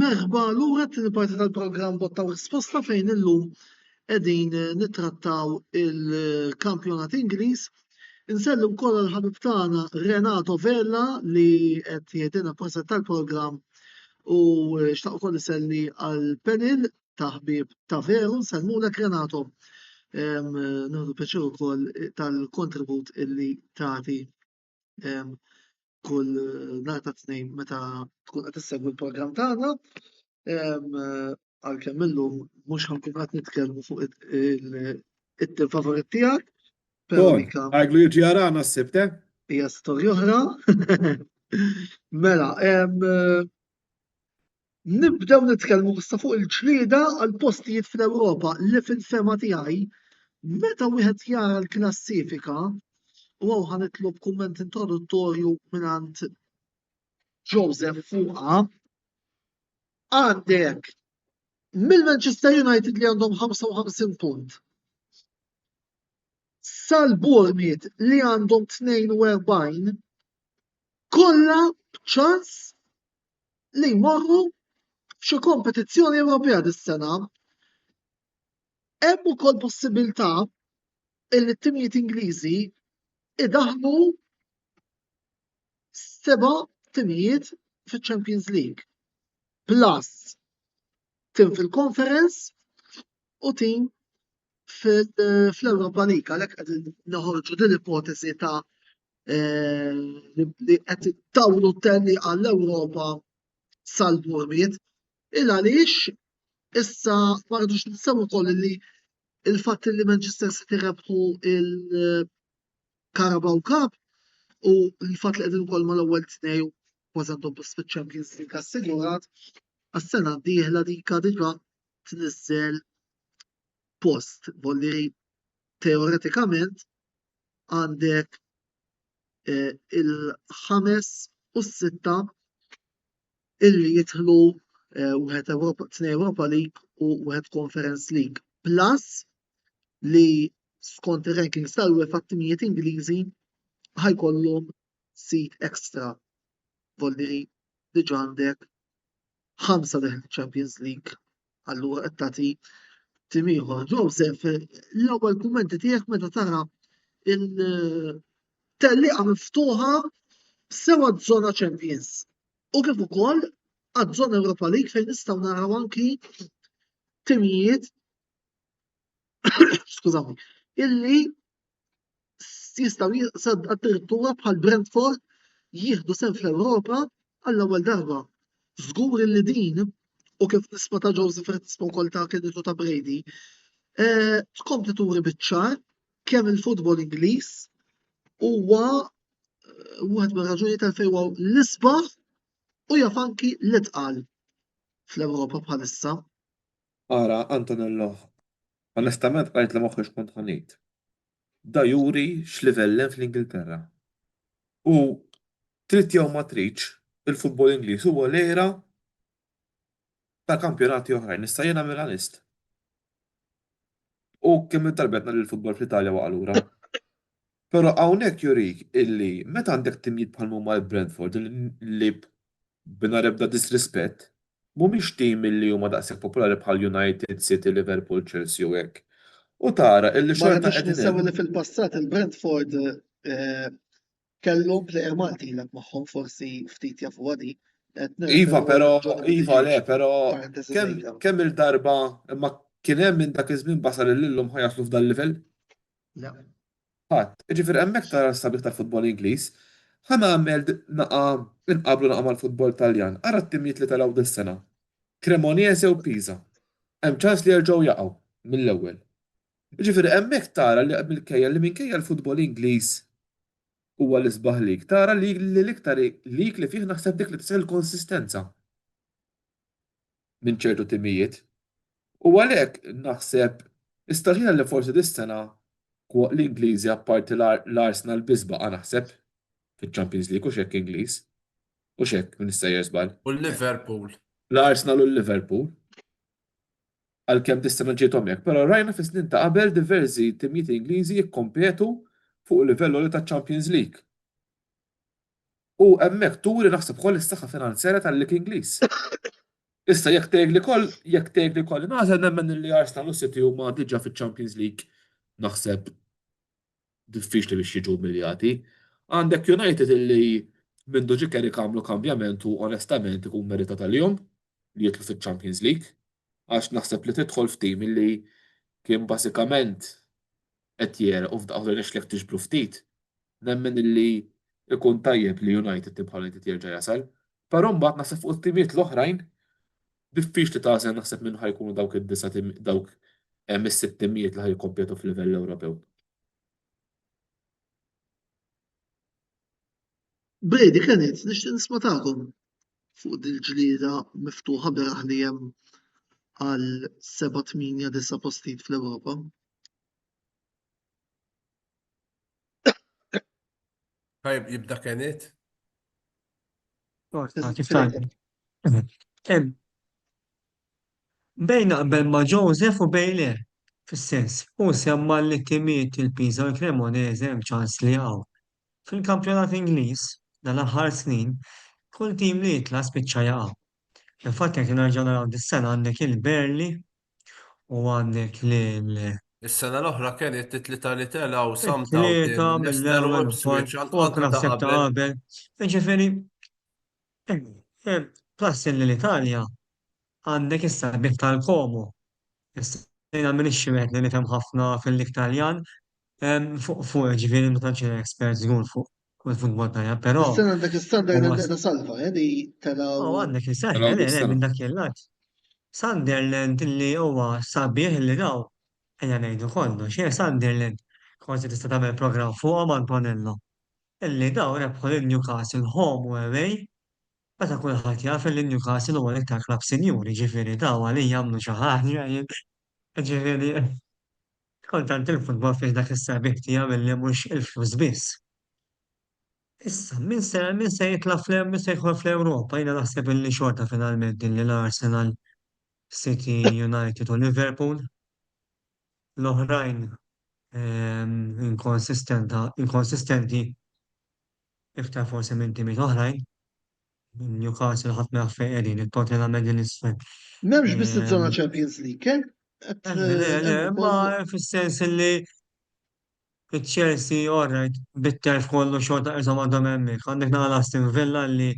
Merħba lura t-tieni parti tal-programm Botta u Risposta fejn illum qegħdin nittrattaw il-kampjonat Ingliż. Insellu wkoll il-ħabib tagħna Renato Vella li qed jgħidilna proset tal-programm u xtaq ukoll iselli għall-panel ta' ħbieb ta' veru. Nsellmulek Renato. Nieħdu pjaċir ukoll tal-kontribut illi tagħti kull nhar ta' tnejn meta tkun qed issegwi l-programm tagħna. Għalkemm illum mhux ħankun qed nitkellmu fuq it-tim favorit tiegħek. Għajglu jiġi jarana s-sibt, hija storja oħra. Mela, nibdew nitkellmu issa fuq il-ġlieda għal postijiet fl-Ewropa li fil-fema tiegħi meta wieħed jara l-klassifika u għaw ħanitlob kumment introduttorju minant Joseph fuqa. Għandek mill-Manchester United li għandhom 55 punt. Sal-Bournemouth li għandhom 42 kollha b'ċans li jmorru f'xi kompetizzjoni Ewropea dis-sena. Hemm ukoll possibilità li t-timijiet Ingliżi idaħlu 7 timijiet fil-Champions League. Plus tim fil-Conference u tim fl-Europa League. Għalhekk qed noħorġu din l-ipotesi ta' li qed tawlu t-tenni għall-Ewropa sal-Bournemouth. Għaliex issa ma rridux ninsew ukoll li il-fatt li Manchester City rebħu Carabao Cup u l-fatt li qegħdin ukoll mal-ewwel tnej kważi għandhom post fiċ-Champions League assigurat, għas-sena d-dieħla dika diġà tniżżel post, volli teoretikament għandek il-5 u s-6 illi jidħlu wieħed tnej Europa League u wieħed Conference League. Plus li skont ir-rankings tal-UEFA t-timijiet Ingliżi ħajkollhom sit extra. Volli diġà għandek 5 deħl Champions League. Allura qed tagħti tim ieħor. Joseph, l-ewwel kummenti tiegħek meta tara il-telliqa miftuħa sewa żona Champions. U kif ukoll għad-żona Europa League fejn nistgħu naraw anki timijiet skużawni, illi jistgħu addirittura bħal Brentford jieħdu sehem fl-Ewropa għall-ewwel darba. Żgur illi din u kif nisma' ta' Joseph qed nisma' wkoll ta' kreditu ta' Brady, tkompli turi biċ-ċar kemm il-futbol Ingliż huwa wieħed mir-raġuni tal-fejn huwa l-isbaħ u jaf anki l-itqal fl-Ewropa bħalissa. Ara, Antonello, onestament qajt li moħħi xkont ħanejt. Da juri x'livell hemm fl-Ingilterra. U trid jew ma tridx, il-futbol Ingliż huwa l-era ta' kampjonati oħrajn, issa jiena Milanist. U kemm it-tarbetna li l-futbol fl-Italja waqalura. Però hawnhekk jurik illi meta għandek timijiet bħal huma l-Brentford li b'nar ebda disrispett mhumiex tim illi huma daqshekk popolari bħal United, City, Liverpool, Chelsea u hekk. U tara illi Ma xorta rridux qegħdin ninsew hemm. li fil-passat il-Brentford kellhom plejer Malti l magħhom forsi ftit jafu għadi. Iva, però kemm il-darba imma kien hemm minn dak iż-żmien basal illum ħajaslu f'dan livell? Ħadd, jiġifieri hemmhekk tara s-sabiħ tal-futbol Ingliż, ħanagħmel inqablu naqa' mal-futbol Taljan, ara t-timijiet li talgħu dis-sena. Cremonese u Pisa. Hemm ċans li jerġgħu jaqgħu mill-ewwel. Jiġifieri hemmhekk tara li minkejja l-futbol Ingliż huwa l-isbaħ lik, tara li l-iktar lik li fih naħseb dik li tisir il-konsistenza minn ċertu timijiet. U għalhekk naħseb istaħħina li forsi dis-sena l-Ingliżi apparti l-Arsenal biżbaqa' naħseb fiċ-Champions League u x'hekk Ingliż. U x'hekk min jista' jersbal. U l-Liverpool. L-Arsenal u l-Liverpool. Għalkemm dis-sena ġiethom hekk, però rajna fis-snin ta' qabel diversi timijiet Ingliżi jikkompetu fuq il-livell li taċ-Champions League. U hemmhekk turi naħseb ukoll is-saħħa finanzjarja tal-lig Ingliż. Issa jekk tgħidli koll naħseb nemmen li Arsenal u City huma diġà fiċ-Champions League naħseb diffiċli biex jiġu umiljati. Għandek United illi mindu ġiker ikamlu kambjament u onestament ikun merita tal-jum li jitlu fiċ-Champions League għax naħseb li tidħol f'tim illi kien bażikament qed jera u f'daqqa li nexlek tiġbru ftit, nemmen illi ikun tajjeb li United tibħal United jerġa' jasal, però mbagħad naħseb fuq it-timijiet l-oħrajn diffiċli tażel naħseb minn ħajkunu dawk id-disa dawk hemm is-sitt timijiet li ħajkompetu f'livell Ewropew. Brady kienet nixtieq nisma' tagħkom fuq dil-ġlieda miftuħa beraħ li hemm għal 7-8-9 postijiet fl-Ewropa. Ħajb jibda Kenneth? Kif tagħmel? Bejn naqbel ma' Joseph u bejn le, fis-sens, u semma li timijiet il-Pisa u l-Cremonese hemm ċans li jaqgħu. Fil-kampjonat Ingliż dal-aħħar snin, kull tim li jitla spiċċa jaqgħu. Infatti jekk nerġa' naraw dis-sena għandek il-Burnley u għandek lil Is-sena l-oħra Kenneth it-tlieta li telgħu tlieta mill-ewwel fuq naħseb ta' qabel. Jiġifieri plus l-Italja għandek issa bih tal-Como. Issa jiena m'iniex xi wieħed li nifhem ħafna fil-Italjan fuq ġifieri ma tantx expert żgur fuq il-futbol Taljan, però Is-sena għandek is-Sunderland qiegħda salva, li taraw għandek is-sena minn dak il-lat. Sunderland li huwa sabiħ li daw ejja ngħidu kollox, Sunderland Kważi tista' tagħmel programm fuqhom Antonello. Illi daw rebħu lil Newcastle home u away, meta kulħadd jaf li Newcastle huwa l-iktar klabb sinjuri, ġifieri daw għalih jagħmlu xi ħaġa ġifieri kontant il-futbol fih dak is-sabiħ tiegħu milli mhux il-flus biss. Issa, min se jitla min se jidħol fl-Ewropa, jiena naħseb illi xorta finalment illi l-Arsenal, City, United u Liverpool, l-oħrajn inkonsistenti iktar forsi minn timiet oħrajn, Newcastle ħadd ma fejn qegħdin, it-Tottenham qegħdin isfel. M'hemmx biss iż-żona Champions League, Le, ma fis-sens illi il-Chelsea, alright, bit-terf kollu xorta qishom għandhom hemmhekk. Għandek nagħla Aston Villa li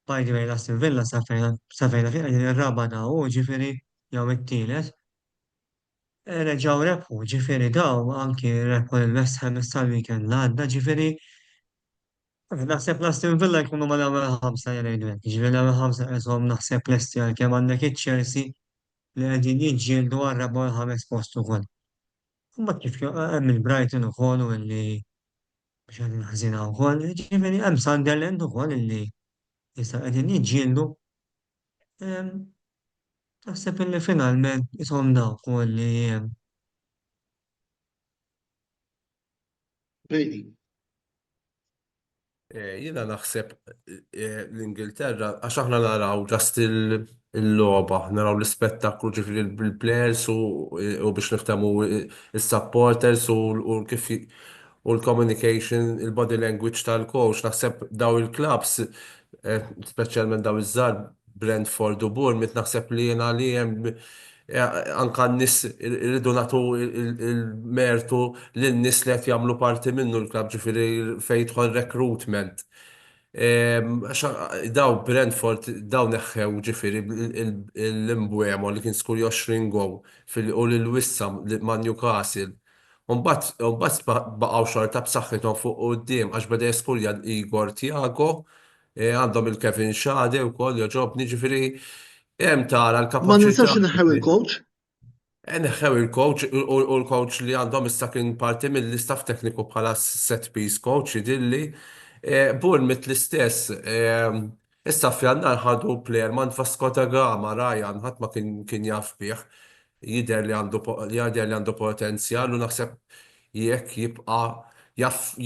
by the way Aston Villa safejna fejn qegħdin ir-raba u ġifieri jew it-tielet. Reġgħu rebħu, ġifieri daw anki rebħu l-West Ham tal-weekend l-għadda, ġifieri naħseb l-Aston Villa jkunu ma l-ewwel ħamsa jgħidu hekk, ġifieri l-ewwel ħamsa qishom naħseb lesti għalkemm għandek iċ-Chelsea li qegħdin jiġġieldu għar-raba' u l-ħames post ukoll. Mbagħad kif hemm il-Brighton ukoll u illi biex għadin ħażina wkoll, ġifieri hemm Sunderland ukoll illi issa qegħdin jiġġieldu. Naħseb illi finalment ishom dawk ukoll li Brady. Jiena naħseb l-Ingilterra, għax aħna naraw ġast il-logħba, naraw l-ispettaklu ġifiri bil-players u biex niftehmu il-supporters u kif u l-communication, il-body language tal-coach, naħseb daw il-clubs, speċjalment daw iż-żar Brentford u Bournemouth, naħseb li jiena li hemm anka n-nis irridu nagħtu il-mertu lin-nies li qed jagħmlu parti minnu l-klabb ġifieri fejn jidħol recruitment. Daw Brentford daw neħħew ġifieri l-Imbuemo li kien skur 20 gow u l-Wissam ma' Newcastle. Mbagħad baqgħu xorta b'saħħithom fuq quddiem għax beda jespulja Igor Thiago, għandhom il-Kevin Schade wkoll joġobni ġifieri hemm tara l-kapaċità. Ma ninsawx neħħew il-coach. Neħħew il-coach u l-coach li għandhom issa kien parti mill-istaff tekniku bħala set piece coach jidilli. Bournemouth l-istess. Issa f'jannar ħadu plejer man Vasco da Gama, Ryan, ħadd ma kien jaf bih. Jidher li għandu potenzjal u naħseb jekk jibqa' jaf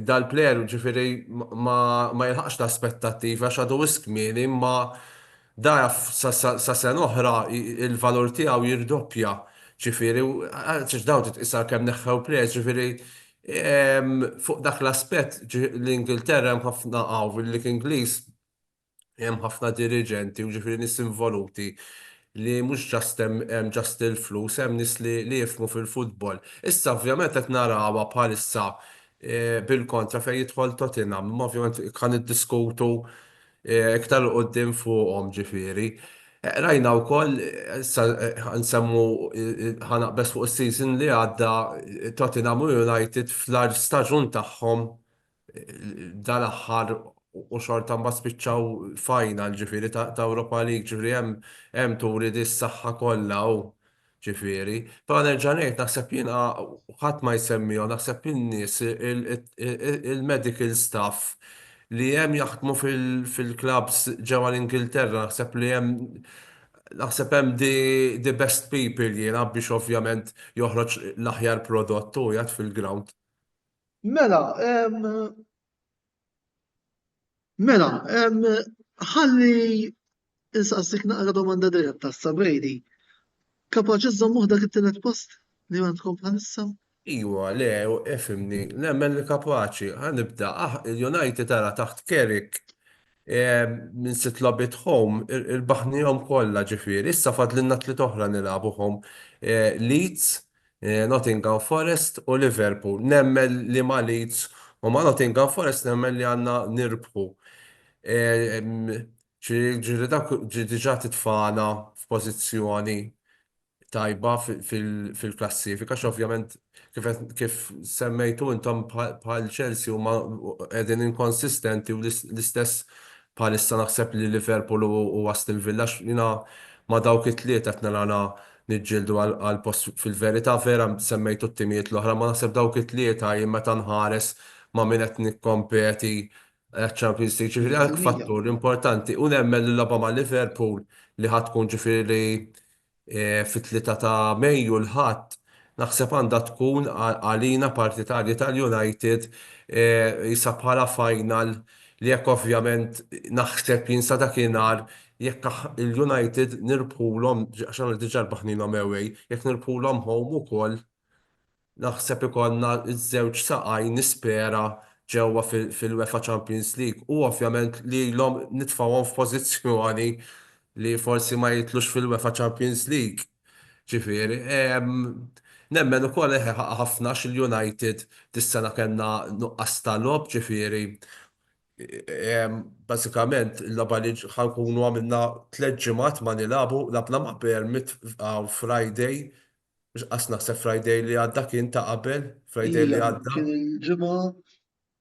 dal-plejer ġifieri ma jilħaqx l-aspettattivi għax għadu iskmieni imma da sa sen oħra il-valur tiegħu jirdoppja ġifieri għax dawn titqisar kemm neħħew plejers ġifieri fuq dak l-aspett l-Ingilterra hemm ħafna fil-lig Ingliż hemm ħafna dirigenti u ġifieri nies involuti li mhux hemm ġast il-flus, hemm nies li jifhmu fil-futbol. Issa ovvjament qed narawha bħalissa bil-kontra fejn jidħol Tottenham, imma ovvjament kan iddiskutu iktar qoddim fuqhom ġifieri. Rajna wkoll nsemmu ħanaqbes fuq is-season li għadda Tottenham u United fl-staġun tagħhom dal-aħħar u xorta mbagħad spiċċaw final ġifieri ta' Europa League ġifieri hemm turi dis-saħħa kollha u ġifieri. Però nerġa' ngħid naħseb jiena ħadd ma jsemmihom naħseb in-nies il-medical staff li hemm jaħdmu fil-clubs ġewwa l-Ingilterra naħseb hemm the best people jiena biex ovvjament joħroġ l-aħjar prodott u jgħid fil-ground. Mela, ħalli insaqsik naqra domanda diretta sa Brady. Kapaċi żommuh dak it-tielet post li għandkom bħalissa? Iwa, le, efimni, nemmen li kapaċi, ħanibda, il-United tara taħt Carrick minn sit lobit home, il-baħnijom kollha ġifieri, issa fadlinna tliet oħra nilagħbuhom Leeds, Nottingham Forest u Liverpool. Nemmen li ma Leeds u ma Nottingham Forest nemmen li għandna nirbħu. Ġiri dak diġà titfana f'pożizzjoni tajba fil-klassifika, ovvjament kif semmejtu intom bħal Chelsea huma qegħdin inkonsistenti u l-istess bħalissa naħseb li Liverpool u Aston Villa jiena ma dawk it-tliet qed narana niġġieldu għal post fil-verità vera semmejtu t-timijiet l-oħra ma naħseb dawk it-tlieta jien meta nħares ma' min qed nikkompeti Champions League ġifieri għalhekk fattur importanti u nemmen l-logħba ma' Liverpool li ħadd tkun ġifieri fit-3 ta' Mejju l-ħadd naħseb għandha tkun għalina partitarji tal-United jisa bħala final li jekk ovvjament naħseb jinsa dakinhar jekk il-United nirbħulhom għaxan diġà rbaħnilhom away, jekk nirbħulhom home ukoll naħseb ikollna iż-żewġ saqaj nispera ġewwa fil-UEFA Champions League u ovvjament li l-om nitfawhom f'pożizzjoni li forsi ma jitlux fil-UEFA Champions League. Ġifieri, nemmen ukoll ħafna xil-United dis-sena kellna nuqqas tal-lob ġifieri. Basikament, l-laba li ħankunu għamilna 3 ġimgħat ma nilabu, labna ma' Bournemouth għaw Friday, għas naħseb Friday li għadda kien ta' qabel, Friday li għadda. Kien il-ġimgħa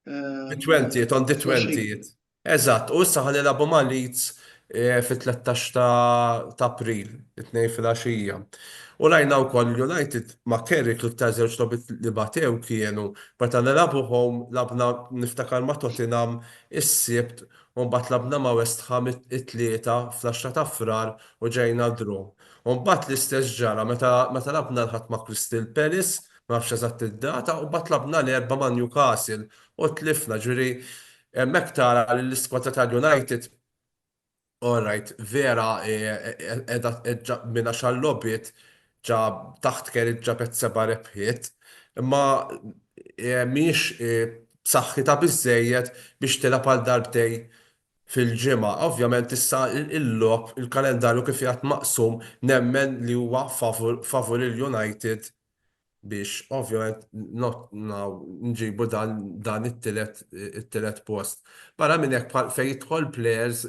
20th, on the 20th. Eżatt, u issa ħanilabu ma' Leeds fit-13 ta' April, it-2 fil-għaxija. U rajna wkoll United ma' Kerry klub ta' żewġ logħbiet li batew kienu, meta nilabu home labna niftakar ma' Tottenham is-Sibt u mbagħad labna ma' West Ham it-tlieta fl-10 ta' Frar u ġejna draw. U mbagħad l-istess ġara meta labna nħadd ma' Crystal Palace, ma nafx eżatt id-data, u mbagħad labna l-erba' ma' Newcastle u tlifna ġifieri hemmhekk tara li l-iskwadra tal-United Alright, vera, edha minna xallobiet ġa taħt Kerry ġabet 7 rebħiet, imma miex b'saħħitha biżżejjed biex tilab għal darbtej fil-ġimgħa. Ovvjament issa il-lob, il-kalendarju kif jgħat maqsum nemmen li huwa favur il-United biex ovvjament nġibu dan it-telet post. Barra minn hekk fejn jidħol players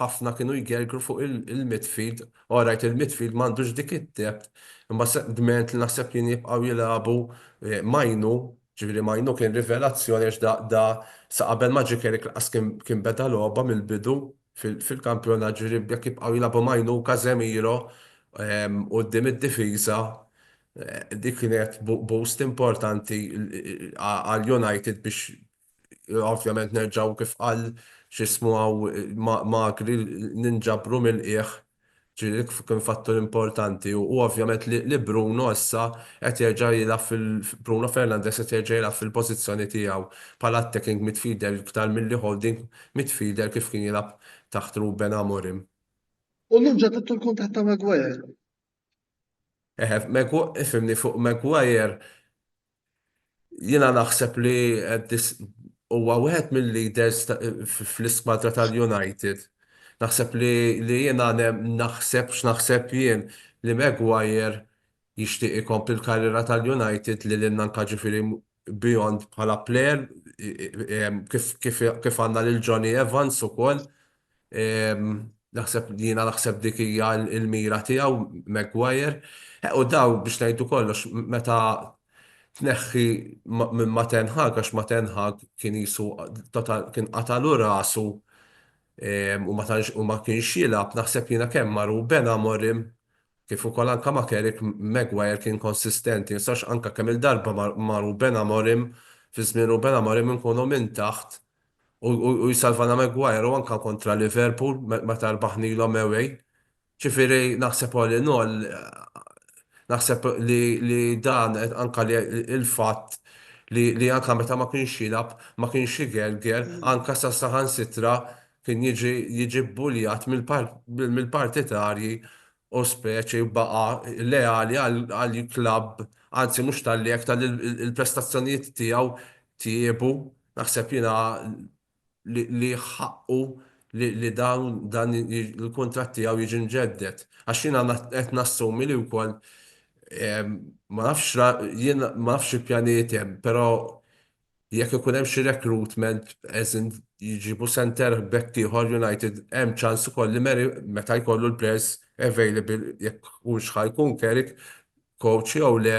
ħafna kienu jgergru fuq il-midfield, alright il-midfield m'għandux dik it-tebt, imma dment li naħseb kien jibqgħu jilagħbu Majnu, ġifieri Majnu kien rivelazzjoni għax da sa qabel ma ġie Kerry laqas kien beda logħba mill-bidu fil-kampjonat ġifieri jekk jibqgħu jilagħbu Majnu Casemiro quddiem id-difiża dik kienet boost importanti għal United biex ovvjament nerġaw kif qal x'ismu għaw Magri ninġabru mill-qiegħ ġiri kien fattur importanti u ovvjament li Bruno issa qed jerġa' jilgħab Bruno Fernandes qed jerġa' jilgħab fil-pożizzjoni tiegħu bħala attacking midfielder iktar milli holding midfielder kif kien jilgħab taħt Ruben Amorim. U llum ġa tittu l-kuntatt ta' Maguire. Ifimni fuq Maguire jiena naħseb li huwa wieħed mill-leaders fl-iskwadra tal-United. Naħseb li jiena naħseb jien li Maguire jixtieq ikompli l-karriera tal-United li l-nanka ġifieri beyond bħala player kif għandna lil Johnny Evans ukoll. Naħseb dik hija l-mira tiegħu Maguire. U daw biex ngħidu kollox meta tneħħi minn ma Ten Hag għax ma Ten Hag kien kien qatalu rasu u ma kienx jilgħab naħseb jiena kemm ma Ruben Amorim kif ukoll anke ma Kerrick Maguire kien konsistenti, nistax anke kemm il-darba ma Ruben Amorim fi żmien Ruben Amorim inkunu minn taħt u jisalvana Maguire u anke kontra Liverpool meta rbaħnilhom away. Ġifieri naħseb all in all naħseb li dan anka li il-fatt li anka meta ma kienx jilab, ma kienx jigerger, anka sa saħansitra kien jiġi buljat mill-partitarji u speċi baqa leali għal-klabb, anzi mhux tal-lek tal-prestazzjonijiet tiegħu tiebu, naħseb jiena li ħaqqu li dan il-kuntratt tiegħu jiġi mġeddet. Għax jiena qed nassumi li wkoll ma nafx il-pjanijiet hemm, però jekk ikun hemm xi recruitment eżin jiġibu center back ieħor United hemm ċans ukoll li meta jkollu l-players available jekk hux ħajkun Kerrick coach jew le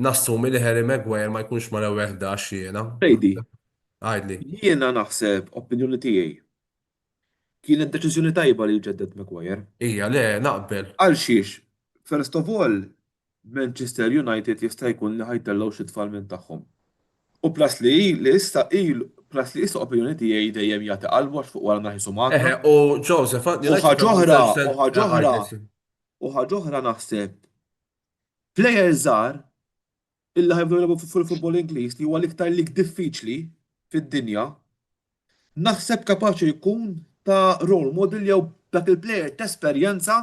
nassumi li Harry Maguire ma jkunx mara weħda jiena. Brady, Għajdli. jiena naħseb opinjoni tiegħi. Kienet deċiżjoni tajba li jġeddet Maguire. Ija, le, naqbel. Għal xiex, First of all, Manchester United jista' jkun li ħajtellaw xi tfal minn tagħhom. U plus li issa opinjoni tiegħi dejjem jagħti qalbu fuq wara naħisu mantra. U Joseph, U ħaġa oħra naħseb plejers żgħar illi ħajbdu jilagħbu fil-futbol Ingliż li huwa l-iktar lig diffiċli fid-dinja, naħseb kapaċi jkun ta' role model jew dak il-plejer ta' esperjenza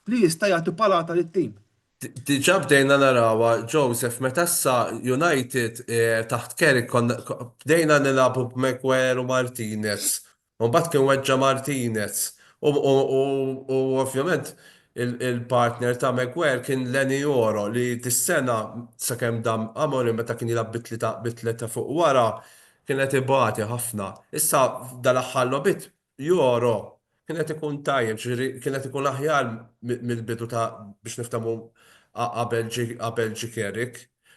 li jista' jagħti palata lit-tim. Diġà bdejna narawha Joseph meta issa United taħt Carrick bdejna nilagħbu b'Maguire u Martinez. U mbagħad kien weġġa Martinez. U ovvjament il-partner ta' Maguire kien Lenny Yoro li dis-sena sakemm dam Amorim meta kien jilgħab bitleta fuq wara kienet ibati ħafna. Issa dal-aħħar logħbiet Yoro kienet ikun tajjeb, kienet ikun aħjar mill-bidu ta' biex niftamu qabel ġi Carrick.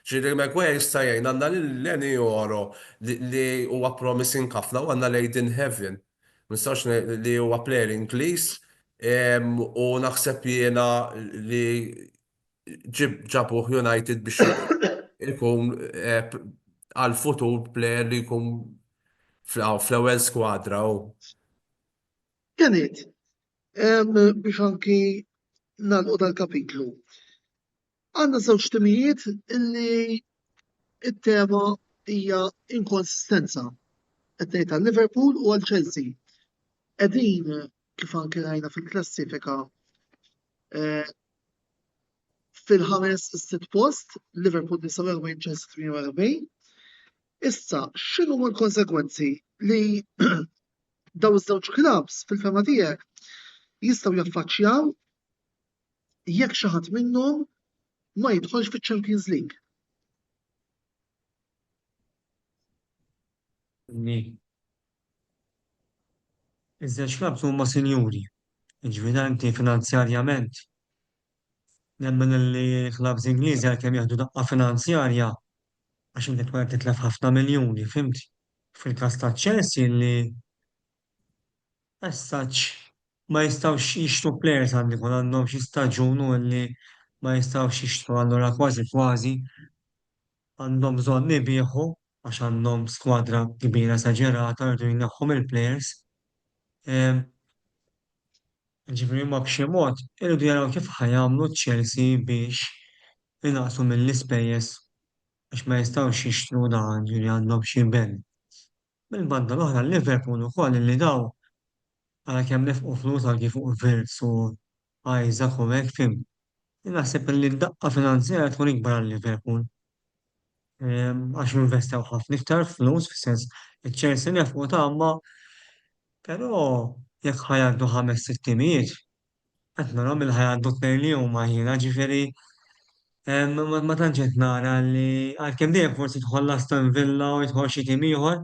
Ġiri Maguire jista' jgħin għandna Lenny Yoro li huwa promising ħafna u għandna Leiden Heaven. Mistax li huwa plejer Ingliż u naħseb jiena li ġabuh United biex ikun għal-futur plejer li jkun fl-ewwel skwadra. Janet, biex anki nagħlqu dal-kapitlu. Għandna żewġ timijiet illi it-tema hija inkonsistenza. Qed ngħid għal-Liverpool u għal-Chelsea. Qegħdin kif anke rajna fil-klassifika fil-5 is-6 post, Liverpool 49, Chelsea 48. Issa, x'inhu l-konsekwenzi li daw iż-żewġ klabs fil-fema tiegħek jistgħu jaffaċċjaw jekk xi ħadd minnhom ma jidħolx fiċ-Champions League? Iż-żewġ klabs huma sinjuri, jiġifieri anke finanzjarjament. Nemmen li klabs Ingliżi għalkemm jaħdu daqqa finanzjarja għax inti twara titlef ħafna miljuni, fimt? Fil-każ ta' Chelsea li as such ma jistgħux jixtru plejers għandi kun għandhom xi staġunu li ma jistgħux jixtru allura kważi għandhom bżonn ibieħu għax għandhom skwadra kbira esaġerata rridu jneħħu mill-plejers. Ġifieri ma b'xi mod irridu jaraw kif ħajamlu Chelsea biex inaqsu mill-ispejjeż għax ma jistgħux jixtru dan ġifieri għandhom xi ben. Mill-banda l-oħra Liverpool ukoll li daw għalkemm nefqu flus anki fuq Wirtz u Isaac u hekk fim. Naħseb li d-daqqa finanzjarja tkun ikbar għal Liverpool. Għax investew ħafna iktar flus fis-sens iċ-Chelsea nefqu tagħma, però jekk ħajgħaddu 5-6 timijiet, qed narahom li ħajgħaddu tnejn li huma jiena ġifieri ma tantx qed nara li għalkemm dejjem forsi tħoll Aston Villa u jidħol xi tim ieħor.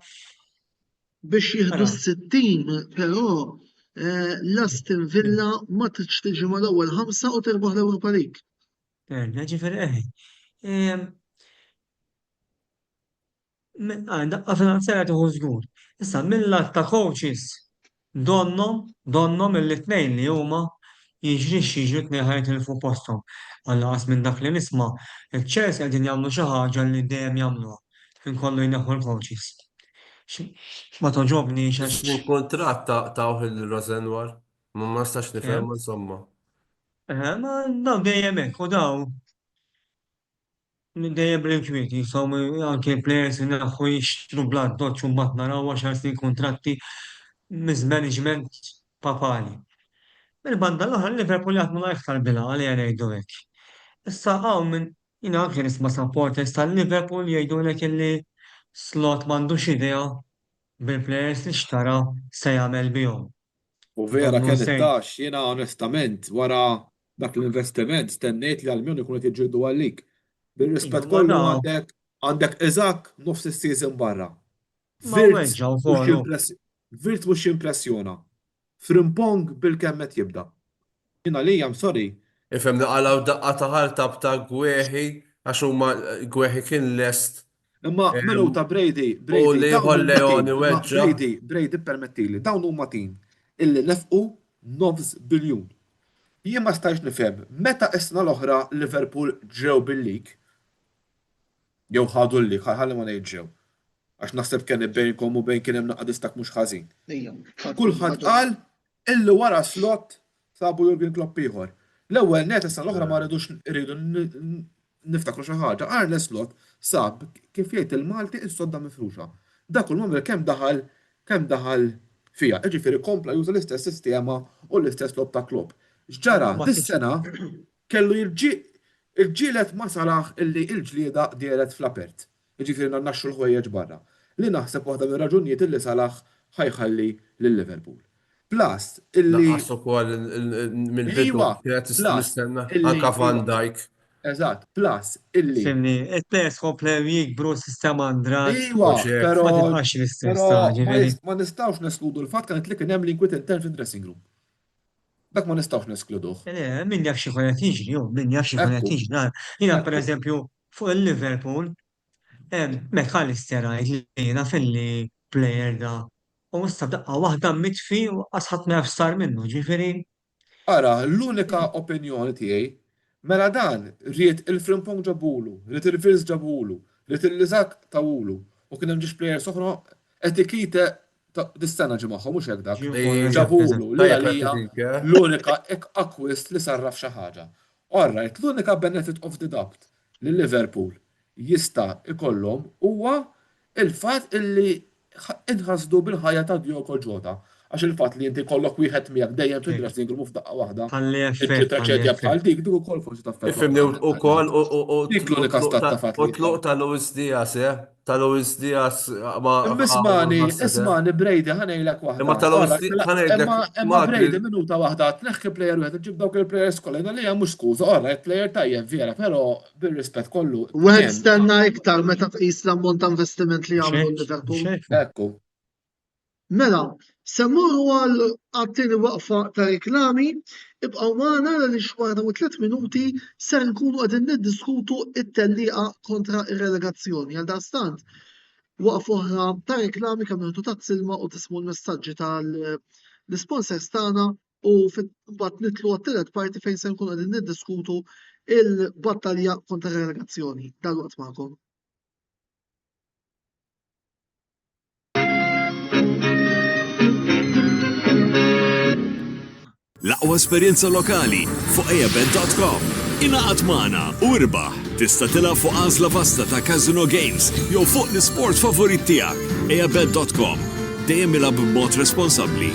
Biex jieħdu s-60, però l-Aston Villa ma tridx tiġi mal-ewwel 5 u tirbaħ l-Ewropa League. Ġifieri daqqa finanzjarja tieħu żgur. Issa mill-lat ta' coaches donnom il-tnejn li huma jiġri tnejn ħajtilfu posthom. Għallaqas minn dak li nisma' il-Chelsea qegħdin jagħmlu xi ħaġa li dejjem jagħmluha fin kollu jneħħu l-coaches. Ma toġobni Ismu kontratt ta' il-Rosenwar. Ma stax nifhem insomma. Ma daw dejjem hekk u daw dejjem bl-inkwieti, anke players inaħħu jixtru blad doċċu mbagħad naraw 10 snin kontratti miż-management papali. Mill-banda l-oħra Liverpool jaħdmu l-iktar bilha għalli ngħidu hekk. Issa hawn minn jiena anke nisma' supporters tal-Liverpool jgħidulek illi Slot m'għandux idea bil-plejers li xtara se jagħmel bihom. U vera kien it-tax jiena onestament wara dak l-investiment stennejt li għal-mjoni jkunu jiġġieldu għalik. Bir-rispett kollu għandek Isaac nofs is-season barra. Virt mhux impressjona. Frimpong bil-kemm qed jibda. Jiena li I'm sorry. Ifhem naqalaw daqqa ta' ħaltab ta' Gweħi għax huma Gweħi kien lest. Imma menu ta' Brady li Leoni weġġa. Brady permettili, dawn huma tim illi nefqu 9 biljun. Jien ma stajx nifhem meta is-sena l-oħra Liverpool ġew bil-lig jew ħadu l-lig, ħalli ma ngħid ġew. Għax naħseb kien bejnkom u bejn kien hemm naqadistak mhux ħażin. Kulħadd qal illi wara slot sabu Jurgen Klopp ieħor. L-ewwel net is-sena l-oħra ma rridux iridu niftakru xi ħaġa. Arne Slot sab kif jgħid il-Malti is-sodda mifruxa. Dak kull moment kemm daħal fija. Ġifieri kompla juża l-istess sistema u l-istess lob ta' Klopp. X'ġara dis-sena kellu il-ġielet ma Salah illi il-ġlieda dielet fl-apert. Ġifieri naxxu l-ħwejjeġ barra. Li naħseb waħda mir-raġunijiet illi Salah ħajħalli lil-Liverpool. Plus illi Naqqas ukoll mill-bidu kienet nistenna anke Van Dijk. Eżatt, plus illi. Fimni, it-players komplew jikbru sistema ndrat. Iwa, Ma tibqax l-istess ġifieri. ma nistgħux neskludu l-fatt kienet li kien hemm lingwit intern fid-dressing room. Dak ma nistgħux neskluduh. Min jaf xi ħaġa tiġri, min jaf xi ħaġa tiġri. Jiena pereżempju fuq il-Liverpool McAllister għajd li jiena fil-li player da. U sta b'daqqa waħda mitfi u qasħat ma jafsar minnu, ġifieri. Ara, l-unika opinjoni tiegħi mela dan ried il-Frimpong ġabulu, ried il-Vils ġabulu, ried il-Lizak tawulu u kien hemm ġiex plejers oħra etikite dis-sena ġi magħhom mhux hekk dak. Ġabulu li għalija l-unika acquist li sarraf xi ħaġa. Alright, l-unika benefit of the doubt li Liverpool jista' ikollhom huwa il-fatt illi inħasdu bil-ħajja ta' Diogo Jota. Għax il-fatt li inti kollok wieħed miegħek dejjem fid-dressing room f'daqqa waħda. Inti traċedja bħal dik ukoll forsi taffettwa. Ifhimni wkoll Dik l-unika stat ta' fatt. u tluq ta' Luis Diaz, ta' Luis Diaz ma. Ismani Brady ħanejlek waħda. Imma ta' Luis Imma Brady minuta waħda tneħħi plejer wieħed iġib dawk il-plejers kollha li hija mhux skuża, orra plejer tajjeb vera, però bir-rispett kollu. Wieħed stenna iktar meta tqis l-ammont ta' investiment li għamlu l-Liverpool. Ekku. Mela, semmurru għal-għattini waqfa ta' reklami, ibqaw maħna li xwarna u 3 minuti ser nkunu għadin niddiskutu it-telliqa kontra ir-relegazzjoni. Għal dastant, waqfa oħra ta' reklami kam nħutu ta' silma u tismu l-messagġi tal-sponsors tagħna u bat nitlu għat-telet parti fejn ser nkunu għadin niddiskutu il-battalja kontra ir-relegazzjoni. Dal-waqt ma'kom. L-aqwa esperjenza lokali fuq eabed.com. Ingħaqad magħna u irbaħ. Tista' tilgħab fuq għażla vasta ta' Casino Games jew fuq l-isport favorit tiegħek. eabed.com. Dejjem ilgħab b'mod responsabbli.